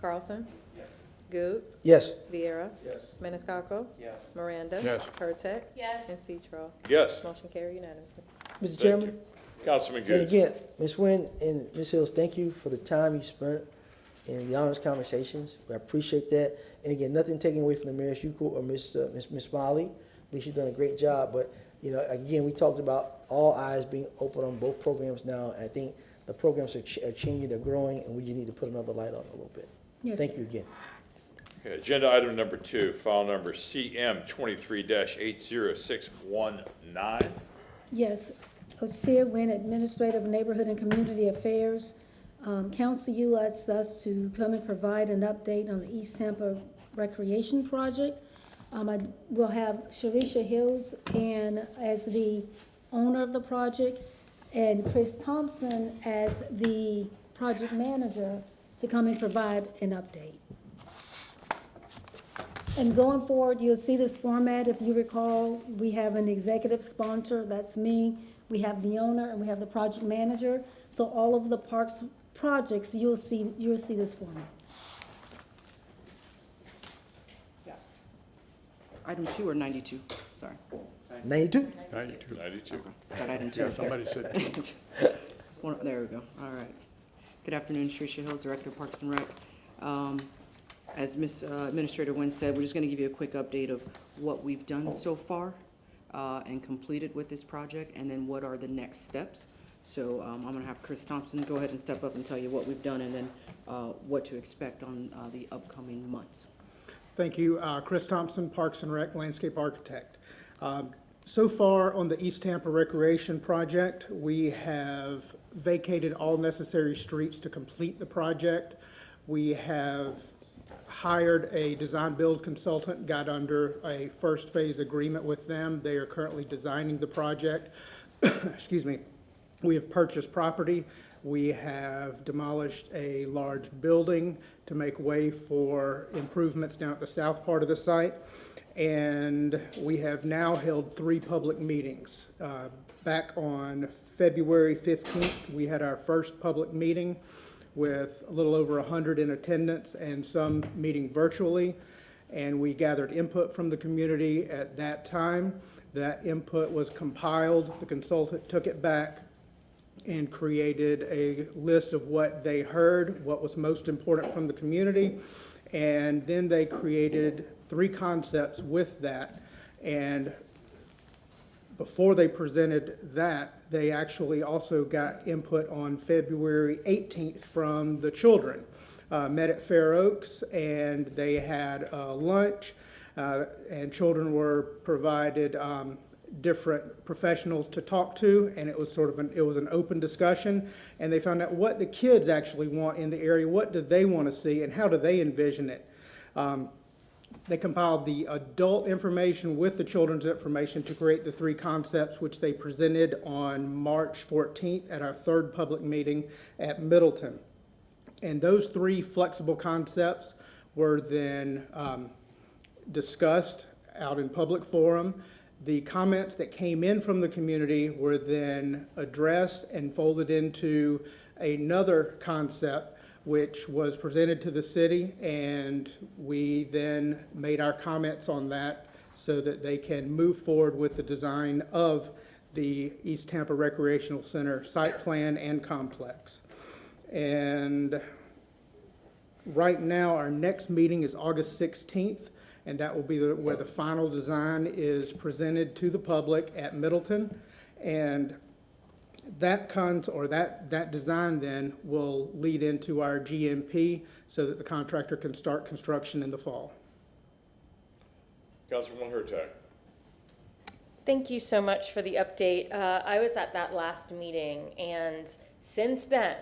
Carlson? Yes. Goode. Yes. Viera. Yes. Maniscalco. Yes. Miranda. Yes. Hurtak. Yes. And Citro. Yes. Motion carried unanimously. Mr. Chairman, Councilman and Goode. again, Ms. Nguyen and Ms. Hills, thank you for the time you spent in the honest conversations. I appreciate that. And again, nothing taken away from the Mayor Shuko or Ms. Smiley. I think she's done a great job. But, you know, again, we talked about all eyes being open on both programs now. And I think the programs are changing, they're growing, and we just need to put another light on it a little bit. Yes, Thank sir. you again. Okay, agenda item number 2, file number CM 23-80619. Yes, Osea Wynn, Administrator of Neighborhood and Community Affairs. Council asked us to come and provide an update on the East Tampa Recreation Project. I will have Sharisha Hills and as the owner of the project, and Chris Thompson as the project manager to come and provide an update. And going forward, you'll see this format. If you recall, we have an executive sponsor, that's me. We have the owner and we have the project manager. So all of the parks projects, you'll see this format. Item 2 or 92? Sorry. 92? 92. 92. It's got item 2. Yeah, somebody said two. There we go. All right. Good afternoon, Sharisha Hill, Director of Parks and Rec. As Ms. Administrator Wynn said, we're just going to give you a quick update of what we've done so far and completed with this project, and then what are the next steps. So I'm going to have Chris Thompson go ahead and step up and tell you what we've done and then what to expect on the upcoming months. Thank you. Chris Thompson, Parks and Rec Landscape Architect. So far on the East Tampa Recreation Project, we have vacated all necessary streets to complete the project. We have hired a design-build consultant, got under a first phase agreement with them. They are currently designing the project. Excuse me. We have purchased property. We have demolished a large building to make way for improvements down at the south part of the site. And we have now held 3 public meetings. Back on February 15th, we had our first public meeting with a little over 100 in attendance and some meeting virtually. And we gathered input from the community at that time. That input was compiled. The consultant took it back and created a list of what they heard, what was most important from the community. And then they created 3 concepts with that. And before they presented that, they actually also got input on February 18th from the children. Met at Fair Oaks, and they had lunch, and children were provided different professionals to talk to, and it was sort of an open discussion, and they found out what the kids actually want in the area, what do they want to see, and how do they envision it. They compiled the adult information with the children's information to create the 3 concepts, which they presented on March 14th at our 3rd public meeting at Middleton. And those 3 flexible concepts were then discussed out in public forum. The comments that came in from the community were then addressed and folded into another concept, which was presented to the city, and we then made our comments on that so that they can move forward with the design of the East Tampa Recreational Center site plan and complex. And right now, our next meeting is August 16th, and that will be where the final design is presented to the public at Middleton. And that design then will lead into our GMP so that the contractor can start construction in the fall. Councilwoman Hurtak. Thank you so much for the update. I was at that last meeting, and since then,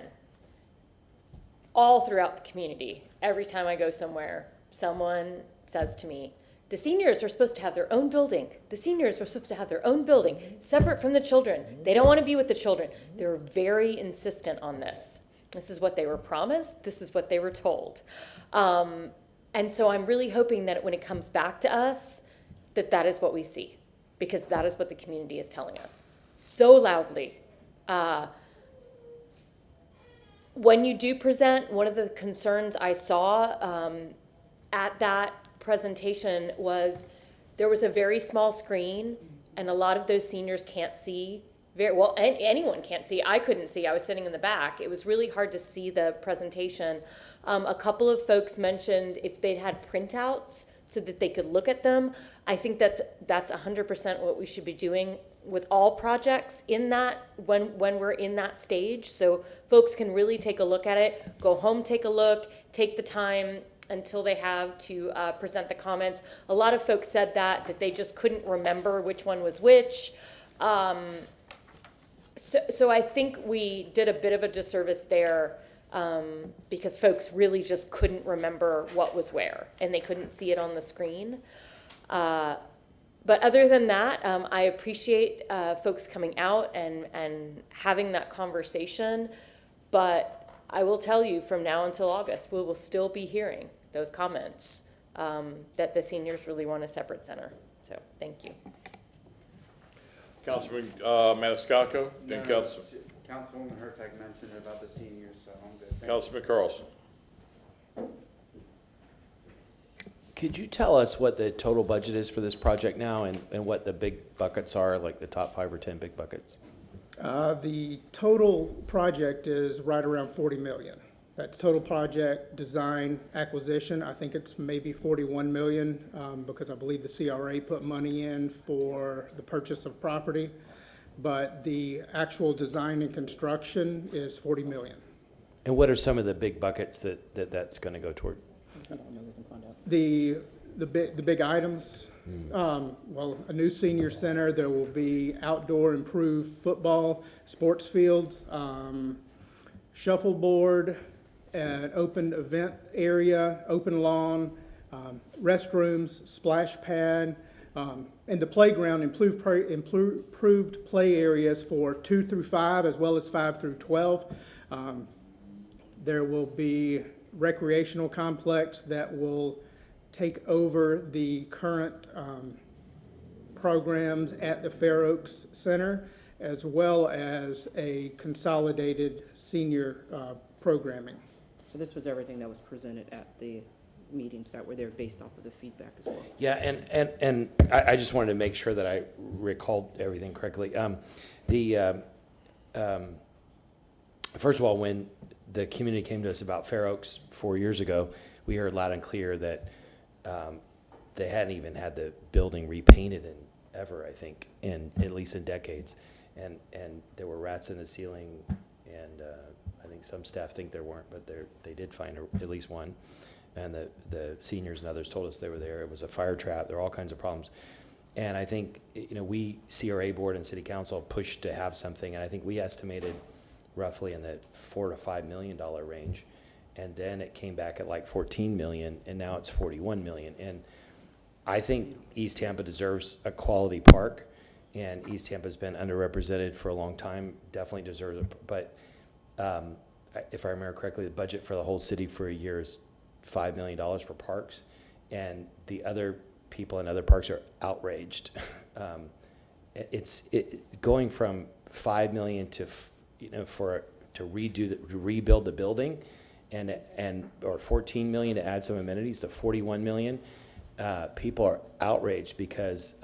all throughout the community, every time I go somewhere, someone says to me, the seniors are supposed to have their own building. The seniors were supposed to have their own building, separate from the children. They don't want to be with the children. They're very insistent on this. This is what they were promised. This is what they were told. And so I'm really hoping that when it comes back to us, that is what we see, because that is what the community is telling us so loudly. When you do present, one of the concerns I saw at that presentation was there was a very small screen, and a lot of those seniors can't see very well. Anyone can't see. I couldn't see. I was sitting in the back. It was really hard to see the presentation. A couple of folks mentioned if they'd had printouts so that they could look at them. I think that that's 100% what we should be doing with all projects in that when we're in that stage, so folks can really take a look at it, go home, take a look, take the time until they have to present the comments. A lot of folks said that they just couldn't remember which one was which. So I think we did a bit of a disservice there, because folks really just couldn't remember what was where, and they couldn't see it on the screen. But other than that, I appreciate folks coming out and having that conversation. But I will tell you, from now until August, we will still be hearing those comments that the seniors really want a separate center. So thank you. Councilman Maniscalco, then Councilwoman Hurtak mentioned about the seniors, so I'm good. Councilman Carlson. Could you tell us what the total budget is for this project now and what the big buckets are, like the top 5 or 10 big buckets? The total project is right around 40 million. That's total project, design, acquisition. I think it's maybe 41 million, because I believe the CRA put money in for the purchase of property. But the actual design and construction is 40 million. And what are some of the big buckets that's going to go toward? The big items, well, a new senior center. There will be outdoor improved football, sports field, shuffleboard, an open event area, open lawn, restrooms, splash pad, and the playground, improved play areas for 2 through 5 as well as 5 through 12. There will be recreational complex that will take over the current programs at the Fair Oaks Center, as well as a consolidated senior programming. So this was everything that was presented at the meetings that were there based off of the feedback as well. Yeah, and I just wanted to make sure that I recalled everything correctly. First of all, when the community came to us about Fair Oaks 4 years ago, we heard loud and clear that they hadn't even had the building repainted in ever, I think, at least in decades, and there were rats in the ceiling, and I think some staff think there weren't, but they did find at least one, and the seniors and others told us they were there. It was a fire trap. There were all kinds of problems, and I think we CRA board and city council pushed to have something, and I think we estimated roughly in the $4 to $5 million range, and then it came back at like 14 million, and now it's 41 million. And I think East Tampa deserves a quality park, and East Tampa's been underrepresented for a long time. Definitely deserves it. But if I remember correctly, the budget for the whole city for a year is $5 million for parks, and the other people in other parks are outraged. It's going from 5 million to to rebuild the building, or 14 million to add some amenities to 41 million. People are outraged because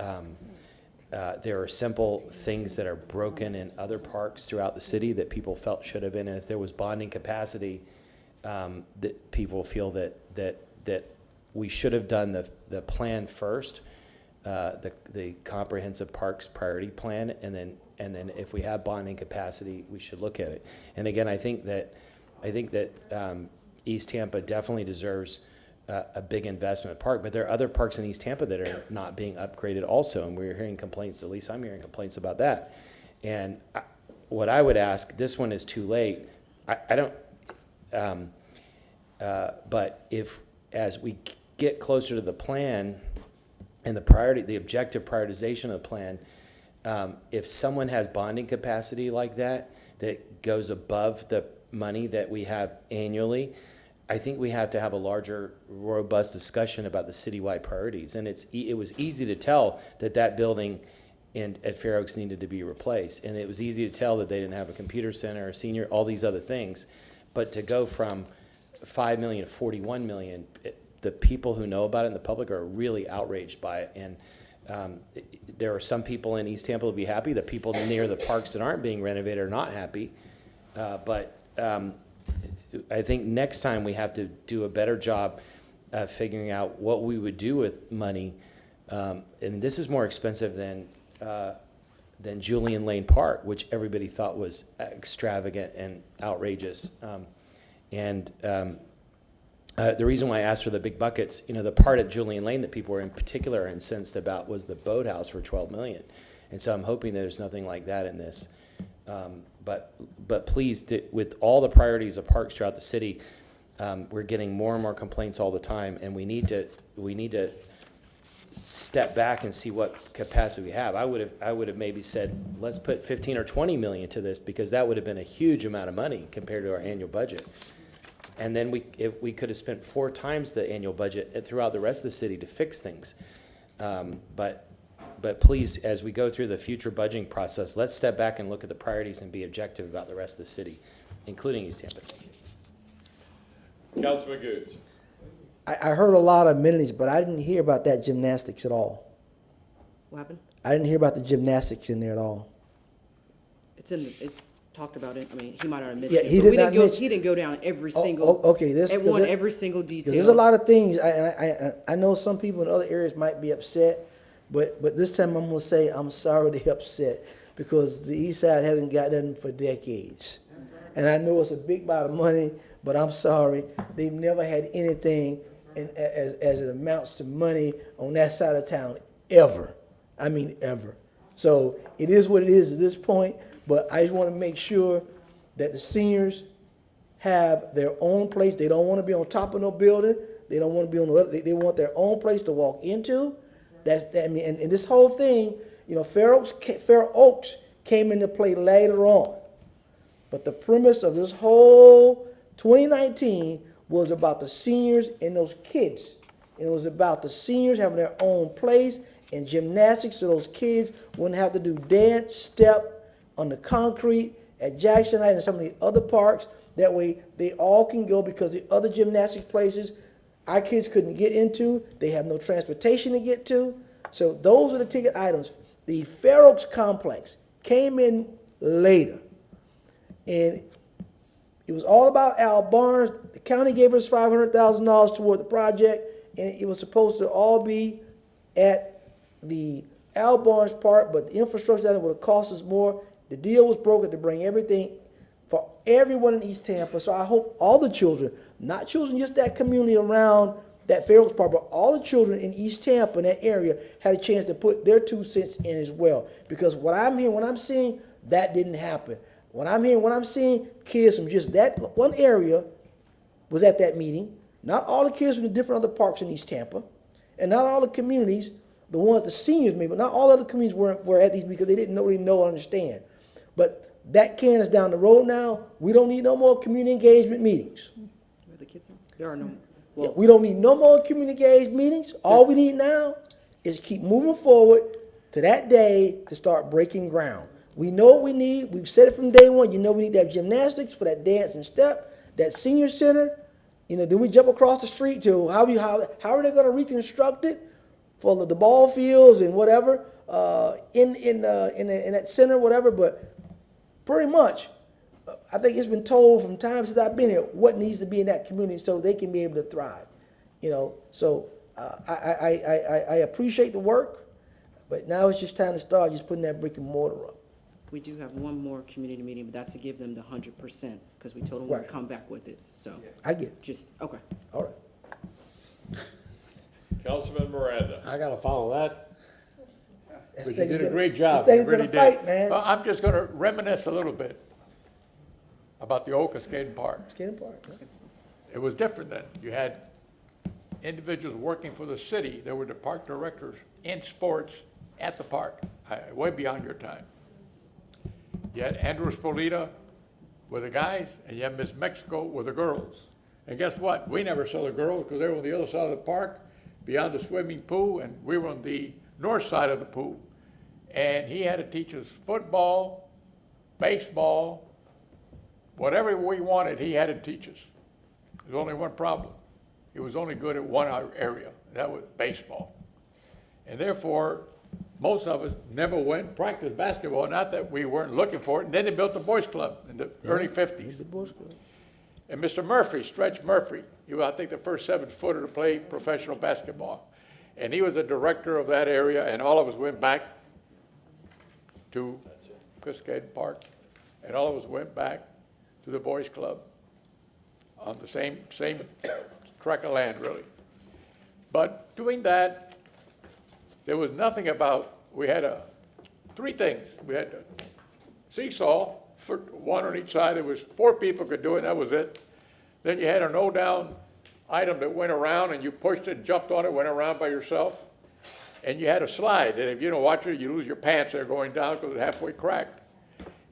there are simple things that are broken in other parks throughout the city that people felt should have been. And if there was bonding capacity, that people feel that we should have done the plan first, the comprehensive parks priority plan, and then if we have bonding capacity, we should look at it. And again, I think that East Tampa definitely deserves a big investment park, but there are other parks in East Tampa that are not being upgraded also, and we're hearing complaints, at least I'm hearing complaints about that. And what I would ask, this one is too late, I don't, but if, as we get closer to the plan and the objective prioritization of the plan, if someone has bonding capacity like that goes above the money that we have annually, I think we have to have a larger, robust discussion about the citywide priorities. And it was easy to tell that building at Fair Oaks needed to be replaced. And it was easy to tell that they didn't have a computer center, a senior, all these other things. But to go from 5 million to 41 million, the people who know about it and the public are really outraged by it. And there are some people in East Tampa who will be happy. The people near the parks that aren't being renovated are not happy. But I think next time we have to do a better job figuring out what we would do with money. And this is more expensive than Julian Lane Park, which everybody thought was extravagant and outrageous. The reason why I asked for the big buckets, the part at Julian Lane that people were in particular incensed about was the boathouse for $12 million. And so I'm hoping that there's nothing like that in this. But please, with all the priorities of parks throughout the city, we're getting more and more complaints all the time, and we need to step back and see what capacity we have. I would have maybe said, let's put 15 or 20 million to this, because that would have been a huge amount of money compared to our annual budget. And then we could have spent 4 times the annual budget throughout the rest of the city to fix things. But please, as we go through the future budgeting process, let's step back and look at the priorities and be objective about the rest of the city, including East Tampa. Councilman Goods. I heard a lot of amenities, but I didn't hear about that gymnastics at all. What happened? I didn't hear about the gymnastics in there at all. It's talked about it. I mean, he might not have mentioned Yeah, it. he But did not mention. He didn't go down every single. Okay, every single detail. There's a lot of things. I know some people in other areas might be upset, but this time I'm gonna say I'm sorry they're upset, because the East Side hasn't got nothing for decades, and I know it's a big amount of money, but I'm sorry they've never had anything as it amounts to money on that side of town ever. I mean ever. So it is what it is at this point. But I just want to make sure that the seniors have their own place. They don't want to be on top of no building. They don't want to be on the other. They want their own place to walk into. I mean, and this whole thing, Fair Oaks came into play later on. But the premise of this whole 2019 was about the seniors and those kids. And it was about the seniors having their own place and gymnastics, so those kids wouldn't have to do dance, step, on the concrete at Jackson Heights and some of the other parks. That way they all can go, because the other gymnastics places our kids couldn't get into, they have no transportation to get to. So those are the ticket items. The Fair Oaks complex came in later, and it was all about Al Barnes. The county gave us $500,000 toward the project, and it was supposed to all be at the Al Barnes part, but the infrastructure that would have cost us more. The deal was broken to bring everything for everyone in East Tampa. So I hope all the children, not children just that community around that Fair Oaks Park, but all the children in East Tampa in that area had a chance to put their 2 cents in as well. Because what I'm hearing, what I'm seeing, that didn't happen. What I'm hearing, what I'm seeing, kids from just that one area was at that meeting. Not all the kids from the different other parks in East Tampa, and not all the communities, the seniors maybe, but not all other communities were at these, because they didn't really know or understand. But that can is down the road now. We don't need no more community engagement meetings. Where the kids are? There are no. Yeah, we don't need no more community engagement meetings. All we need now is keep moving forward to that day to start breaking ground. We know what we need. We've said it from day one. We need that gymnastics for that dance and step, that senior center. Then we jump across the street to how are they going to reconstruct it for the ball fields and whatever in that center, whatever. But pretty much, I think it's been told from time since I've been here what needs to be in that community so they can be able to thrive. So I appreciate the work, but now it's just time to start just putting that brick and mortar up. We do have one more community meeting, but that's to give them the 100%, because we told them we'd come back with it. So I get it. Just okay. All right. Councilman Miranda. I gotta follow that. That's But you did a been great job. This You thing's been really a did. fight, man. Well, I'm just gonna reminisce a little bit about the old Cascade Park. Skating park. Yeah. It was different then. You had individuals working for the city. There were the park directors in sports at the park, way beyond your time. You had Andrew Spolita with the guys, and you had Miss Mexico with the girls. And guess what? We never saw the girls because they were on the other side of the park, beyond the swimming pool, and we were on the north side of the pool. And he had to teach us football, baseball, whatever we wanted, he had to teach us. There's only one problem. he was only good at one area, that was baseball. And therefore, most of us never went and practiced basketball, not that we weren't looking for it. And then they built the boys club in the early 50s. And Mr. Murphy, Stretch Murphy, he was, I think, the first 7-footer to play professional basketball. And he was the director of that area, and all of us went back to Cascade Park, and all of us went back to the boys club on the same tract of land, really. But doing that, there was nothing about, we had three things. We had a seesaw, for one on each side. There was 4 people could do it, that was it. Then you had an down item that went around, and you pushed it, jumped on it, went around by yourself. And you had a slide, and if you don't watch it, you lose your pants. They're going down because it's halfway cracked.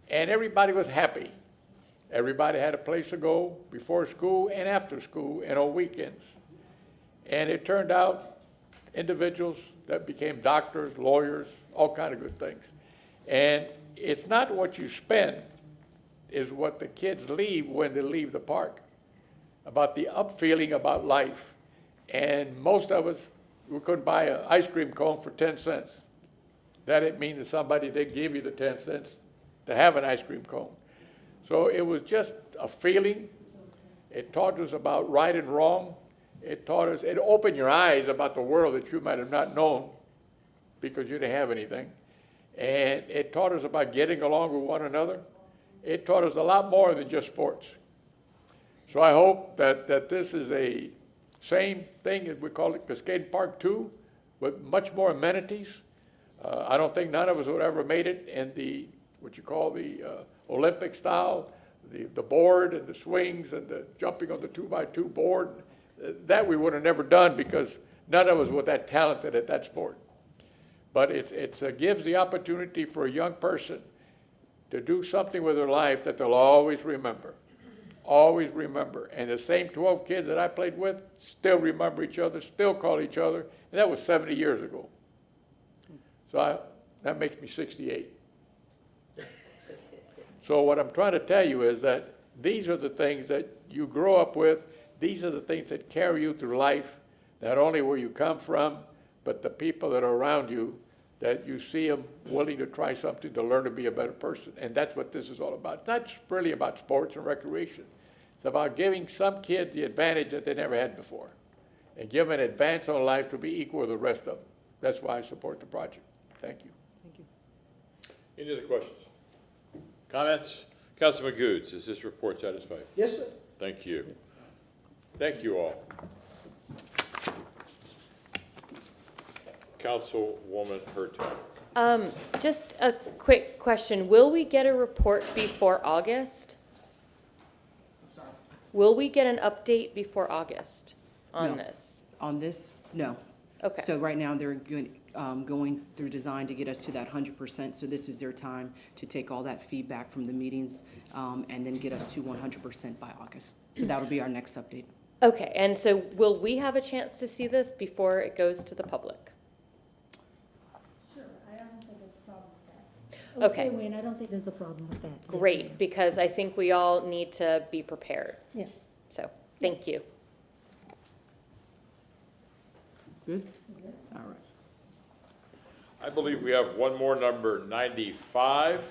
And everybody was happy. Everybody had a place to go before school and after school and on weekends. And it turned out individuals that became doctors, lawyers, all kinds of good things. And it's not what you spend, is what the kids leave when they leave the park, about the upfeeling about life. And most of us, we couldn't buy an ice cream cone for 10 cents. That didn't mean to somebody they give you the 10 cents to have an ice cream cone. So it was just a feeling. It taught us about right and wrong. It taught us, it opened your eyes about the world that you might have not known because you didn't have anything. And it taught us about getting along with one another. It taught us a lot more than just sports. So I hope that this is a same thing, as we call it Cascade Park 2, with much more amenities. I don't think none of us would ever made it in the, what you call the Olympic style, the board and the swings and the jumping on the 2x2 board. That we would have never done because none of us were that talented at that sport. But it gives the opportunity for a young person to do something with their life that they'll always remember. Always remember. And the same 12 kids that I played with still remember each other, still call each other, and that was 70 years ago. So that makes me 68. So what I'm trying to tell you is that these are the things that you grow up with. These are the things that carry you through life, not only where you come from, but the people that are around you, that you see them willing to try something to learn to be a better person. And that's what this is all about. It's not really about sports and recreation. It's about giving some kids the advantage that they never had before and give them an advance on life to be equal to the rest of them. That's why I support the project. Thank you. Thank you. Any other questions? Comments? Councilman Goods, is this report satisfied? Yes, sir. Thank you. Thank you all. Councilwoman Hurtak. Just a quick question. Will we get a report before August? Will we get an update before August on No. this? On this, no. Okay. So right now, they're going through design to get us to that 100%. So this is their time to take all that feedback from the meetings and then get us to 100% by August. So that'll be our next update. Okay, and so will we have a chance to see this before it goes to the public? Sure, I don't think there's a problem with that. Okay. Wayne, I don't think there's a problem with that. Great, because I think we all need to be prepared. Yeah. So, thank you. Good? All right. I believe we have one more, number 95.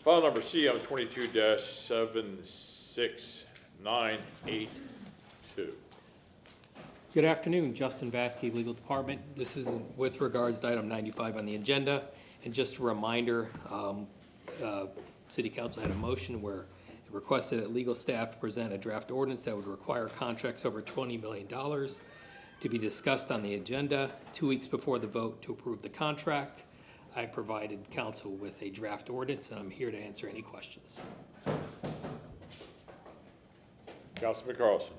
File number CM 22-76982. Good afternoon, Justin Vasky, Legal Department. This is with regards to item 95 on the agenda. And just a reminder, City Council had a motion where it requested that legal staff present a draft ordinance that would require contracts over $20 million to be discussed on the agenda 2 weeks before the vote to approve the contract. I provided council with a draft ordinance, and I'm here to answer any questions. Councilman Carlson.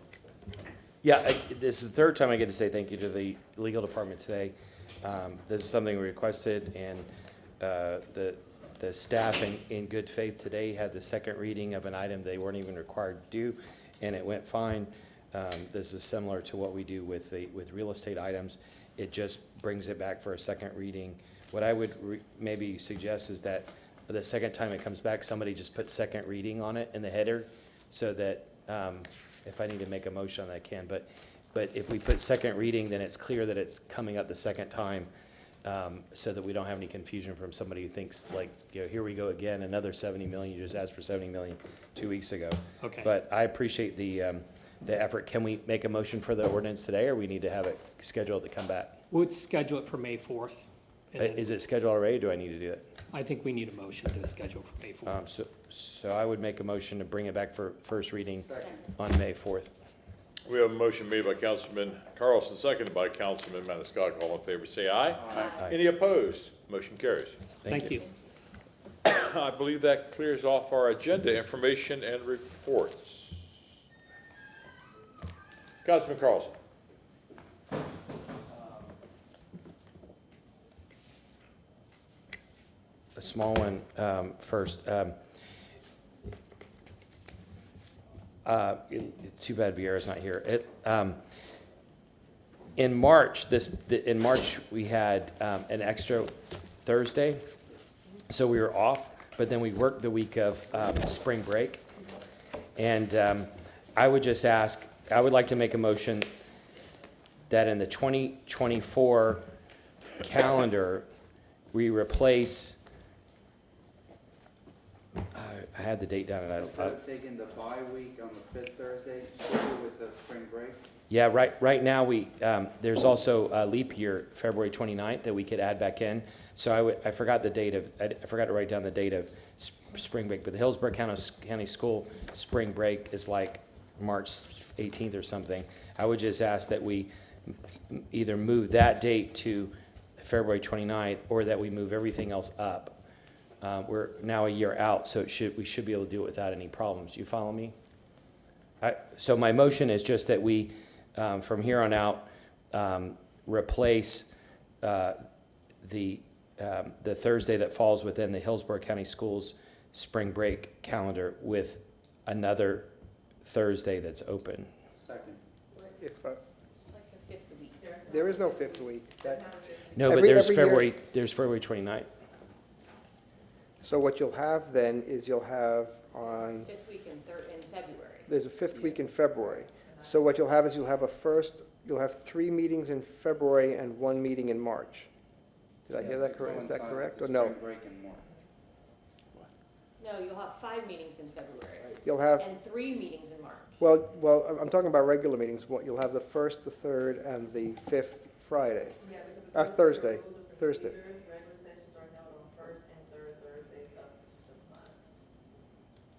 Yeah, this is the third time I get to say thank you to the legal department today. This is something we requested, and the staff in good faith today had the second reading of an item they weren't even required to do, and it went fine. This is similar to what we do with real estate items. It just brings it back for a second reading. What I would maybe suggest is that the second time it comes back, somebody just put second reading on it in the header so that if I need to make a motion on that, I can, but if we put second reading, then it's clear that it's coming up the second time, so that we don't have any confusion from somebody who thinks like, here we go again, another 70 million, you just asked for 70 million 2 weeks ago. Okay. But I appreciate the effort. Can we make a motion for the ordinance today, or we need to have it scheduled to come back? We'll schedule it for May 4th. and then Is it scheduled already, or do I need to do it? I think we need a motion to schedule for May 4th. So I would make a motion to bring it back for first reading on May 4th. We have a motion made by Councilman Carlson, seconded by Councilman Maniscalco. All in favor, say aye. Aye. Any opposed? Motion carries. Thank you. I believe that clears off our agenda, information and reports. Councilman Carlson. A small one first. It's too bad Vieira's not here. In March, we had an extra Thursday, so we were off, but then we worked the week of spring break. And I would just ask, I would like to make a motion that in the 2024 calendar, we replace, I had the date down and Instead of taking the bye week on the 5th Thursday, with the spring break? Yeah, right now, there's also a leap year, February 29th, that we could add back in. So I forgot to write down the date of spring break, but the Hillsborough County School spring break is like March 18th or something. I would just ask that we either move that date to February 29th, or that we move everything else up. We're now a year out, so we should be able to do it without any problems. You follow me? So my motion is just that we, from here on out, replace the Thursday that falls within the Hillsborough County Schools spring break calendar with another Thursday that's open. Second. If, there is no fifth week. No, but there's February 29th. So what you'll have then is you'll have on. Fifth week in February. There's a fifth week in February. So what you'll have is you'll have 3 meetings in February and 1 meeting in March. Did I hear that correct? Is that correct, or no? Spring break in March. No, you'll have 5 meetings in February. You'll have. And 3 meetings in March. Well, I'm talking about regular meetings. You'll have the 1st, the 3rd, and the 5th Friday. Thursday. Thursday.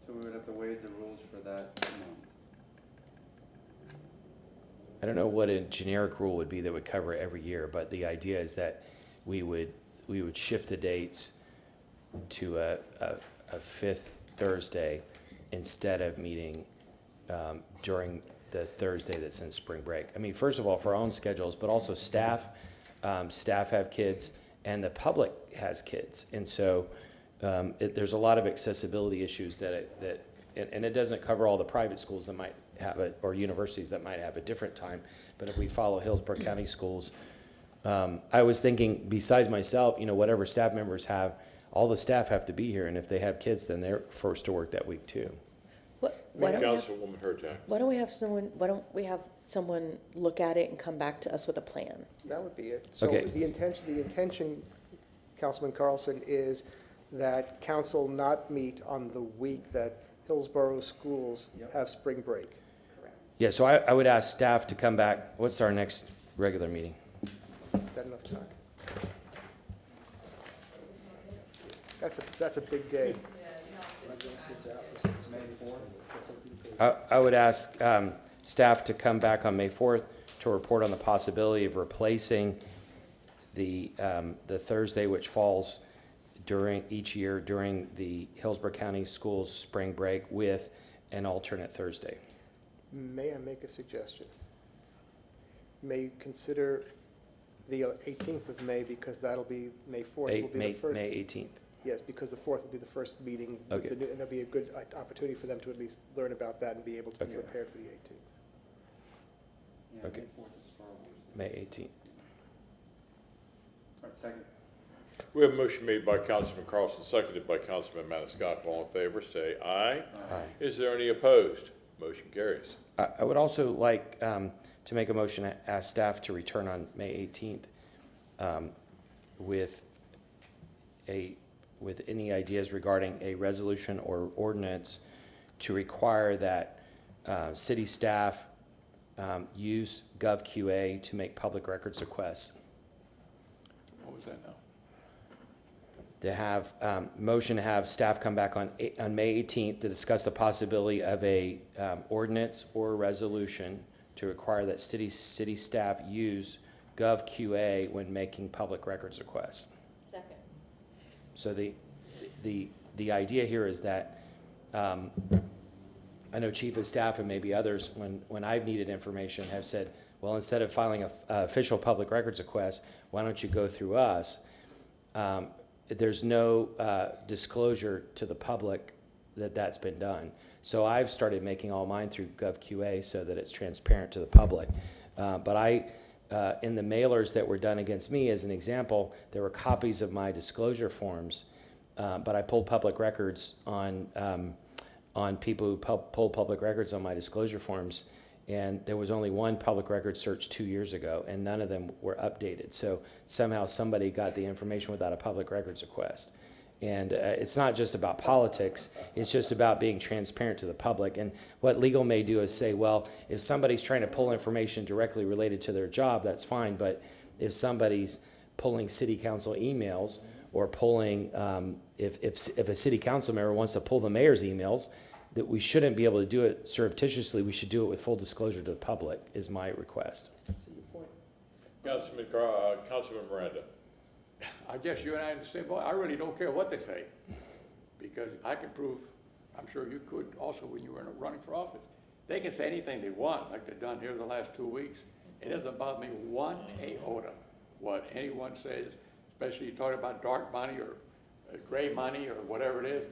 So we would have to waive the rules for that month. I don't know what a generic rule would be that would cover it every year, but the idea is that we would shift the dates to a 5th Thursday instead of meeting during the Thursday that's in spring break. I mean, first of all, for our own schedules, but also staff have kids, and the public has kids. And so there's a lot of accessibility issues and it doesn't cover all the private schools that might have it, or universities that might have a different time. But if we follow Hillsborough County Schools, I was thinking, besides myself, whatever staff members have, all the staff have to be here, and if they have kids, then they're forced to work that week too. Why don't we have someone look at it and come back to us with a plan? That would be it. So Okay. the intention, Councilman Carlson, is that council not meet on the week that Hillsborough schools have spring break. Yeah, so I would ask staff to come back. What's our next regular meeting? Is that enough time? That's a big day. I would ask staff to come back on May 4th to report on the possibility of replacing the Thursday, which falls each year during the Hillsborough County Schools spring break, with an alternate Thursday. May I make a suggestion? May you consider the 18th of May, because that'll be, May 4th will be the first. May 18th. Yes, because the 4th will be the first meeting. Okay. And that'll be a good opportunity for them to at least learn about that and be able to be Okay. prepared for the 18th. Yeah, Okay. May 4th is Star Wars. May 18th. All right, second. We have a motion made by Councilman Carlson, seconded by Councilman Maniscalco. All in favor, say aye. Aye. Is there any opposed? Motion carries. I would also like to make a motion to ask staff to return on May 18th with any ideas regarding a resolution or ordinance to require that city staff use GovQA to make public records requests. What was that now? To have, motion to have staff come back on May 18th to discuss the possibility of a ordinance or resolution to require that city staff use GovQA when making public records requests. Second. So the idea here is that, I know chief of staff and maybe others, when I've needed information, have said, well, instead of filing a official public records request, why don't you go through us? There's no disclosure to the public that that's been done. So I've started making all mine through GovQA so that it's transparent to the public. But in the mailers that were done against me, as an example, there were copies of my disclosure forms, but I pulled public records on people who pulled public records on my disclosure forms, and there was only one public record search 2 years ago, and none of them were updated. So somehow somebody got the information without a public records request. And it's not just about politics, it's just about being transparent to the public. And what legal may do is say, well, if somebody's trying to pull information directly related to their job, that's fine, but if somebody's pulling city council emails or pulling, if a city council member wants to pull the mayor's emails, that we shouldn't be able to do it surreptitiously, we should do it with full disclosure to the public, is my request. Councilman Miranda. I guess you and I are the same boy. I really don't care what they say, because I can prove, I'm sure you could also when you were running for office. They can say anything they want, like they've done here the last 2 weeks. It doesn't bother me one iota what anyone says, especially you talk about dark money or gray money or whatever it is.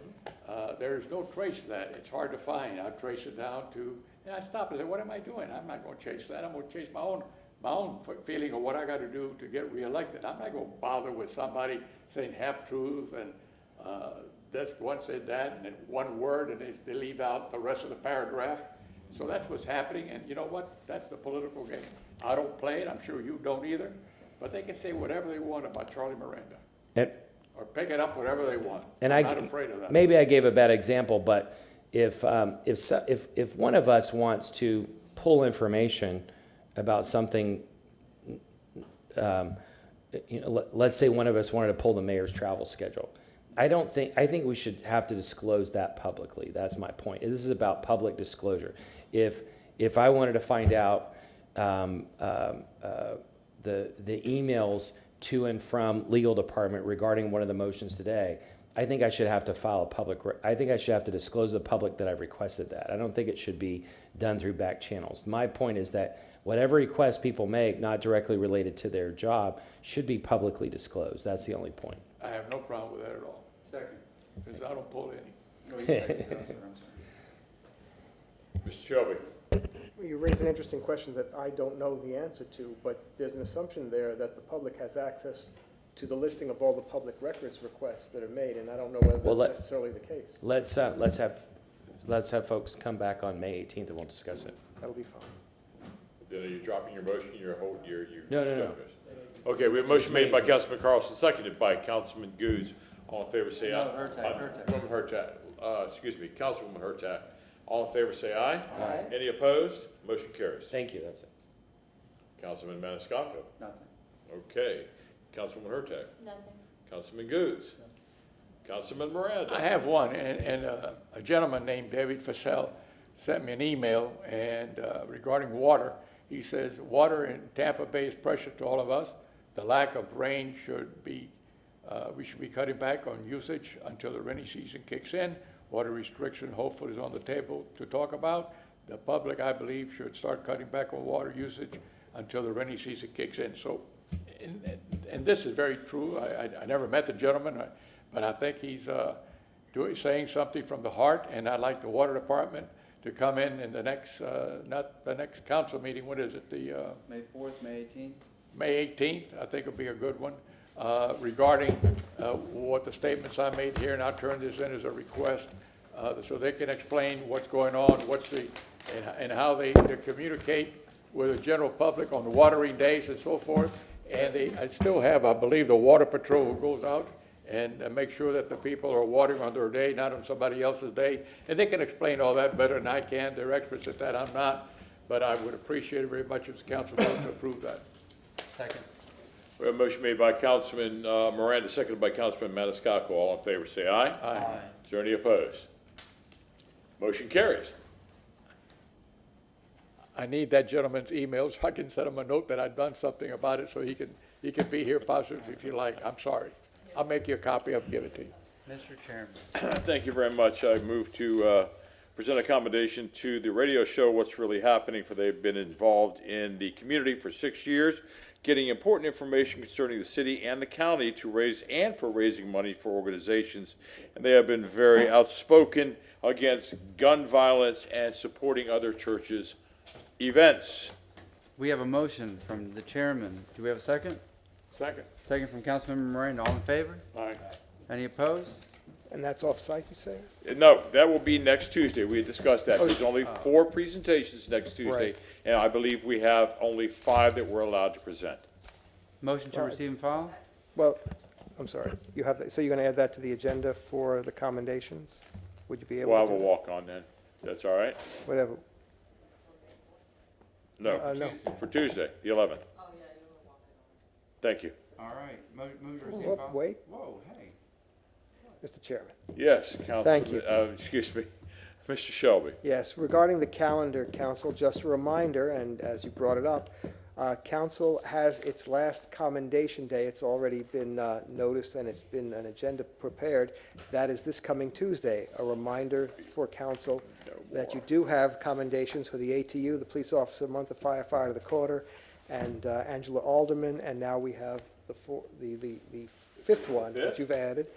There's no trace of that. It's hard to find. I've traced it down to, and I stop and say, what am I doing? I'm not going to chase that. I'm going to chase my own feeling of what I got to do to get reelected. I'm not going to bother with somebody saying half-truth and this one said that and then one word and they leave out the rest of the paragraph. So that's what's happening, and you know what? That's the political game. I don't play it. I'm sure you don't either. But they can say whatever they want about Charlie Miranda. Or pick it up whatever they want. And I'm not afraid of that. Maybe I gave a bad example, but if one of us wants to pull information about something, let's say one of us wanted to pull the mayor's travel schedule. I think we should have to disclose that publicly. That's my point. This is about public disclosure. If I wanted to find out the emails to and from legal department regarding one of the motions today, I think I should have to file I think I should have to disclose to the public that I've requested that. I don't think it should be done through back channels. My point is that whatever requests people make, not directly related to their job, should be publicly disclosed. That's the only point. I have no problem with that at all. Second. Because I don't pull any. Mr. Shelby. You raise an interesting question that I don't know the answer to, but there's an assumption there that the public has access to the listing of all the public records requests that are made, and I don't know whether that's necessarily the case. Let's have folks come back on May 18th and we'll discuss it. That'll be fine. Then are you dropping your motion? No. Okay, we have a motion made by Councilman Carlson, seconded by Councilman Goose. All in favor say aye. Councilwoman Hurtak. All in favor say aye. Aye. Any opposed? Motion carries. Thank you, that's it. Councilman Maniscalco. Nothing. Okay. Councilwoman Hurtak. Nothing. Councilman Goose. Councilman Miranda. I have one, and a gentleman named David Fassell sent me an email and regarding water. He says water in Tampa Bay is precious to all of us. The lack of rain should be, we should be cutting back on usage until the rainy season kicks in. Water restriction hopefully is on the table to talk about. The public, I believe, should start cutting back on water usage until the rainy season kicks in. So, and this is very true. I never met the gentleman, but I think he's saying something from the heart, and I'd like the water department to come in the next, not the next council meeting, what is it, the? May 4th, May 18th? May 18th, I think will be a good one, regarding what the statements I made here, and I'll turn this in as a request so they can explain what's going on, what's the and how they communicate with the general public on the watering days and so forth. And I still have, I believe, the water patrol who goes out and make sure that the people are watering on their day, not on somebody else's day. And they can explain all that better than I can. They're experts at that. I'm not. But I would appreciate it very much if the council votes to approve that. Second. We have a motion made by Councilman Miranda, seconded by Councilman Maniscalco. All in favor, say aye. Aye. Is there any opposed? Motion carries. I need that gentleman's email so I can send him a note that I've done something about it so he can be here possibly if you like. I'm sorry. I'll make you a copy of it and give it to you. Mr. Chairman. Thank you very much. I move to present a commendation to the radio show What's Really Happening, for they've been involved in the community for 6 years, getting important information concerning the city and the county to raising money for organizations. And they have been very outspoken against gun violence and supporting other churches' events. We have a motion from the chairman. Do we have a second? Second. Second from Councilmember Miranda. All in favor? Aye. Any opposed? And that's off-site, you say? No, that will be next Tuesday. We had discussed that. There's only 4 presentations next Tuesday, Right. and I believe we have only 5 that we're allowed to present. Motion to Right. receive and file? Well, I'm sorry, you have, that. So you're going to add that to the agenda for the commendations? Would you be able We'll to have a do that? walk-on then. That's all right? Whatever. No, No. for Tuesday, the 11th. Thank you. All right. Move to receive Whoa, and file? wait. Whoa, hey. Mr. Chairman. Yes, Councilman. Thank you. Excuse me, Mr. Shelby. Yes, regarding the calendar, council, just a reminder, and as you brought it up, council has its last commendation day. It's already been noticed and it's been an agenda prepared. That is this coming Tuesday. A reminder for council that you do have commendations for the ATU, the Police Officer of the Month, the Firefighter of the Quarter, and Angela Alderman, and now we have the 5th one that you've added.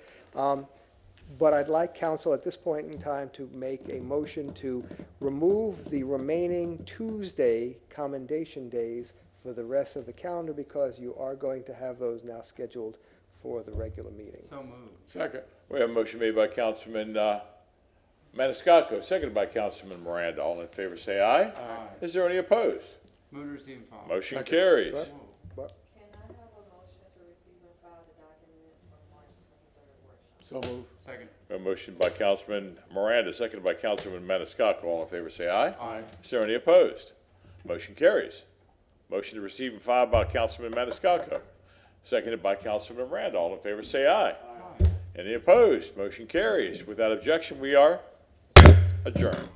But I'd like council at this point in time to make a motion to remove the remaining Tuesday commendation days for the rest of the calendar, because you are going to have those now scheduled for the regular meetings. So moved. Second. We have a motion made by Councilman Maniscalco, seconded by Councilman Miranda. All in favor, say aye. Aye. Is there any opposed? Move to receive and file. Motion Second. carries. But- Can I have a motion to receive and file the documents from March 23rd workshop? So moved. Second. A motion by Councilman Miranda, seconded by Councilman Maniscalco. All in favor, say aye. Aye. Is there any opposed? Motion carries. Motion to receive and file by Councilman Maniscalco, seconded by Councilman Miranda. All in favor, say aye. Any opposed? Motion carries. Without objection, we are adjourned.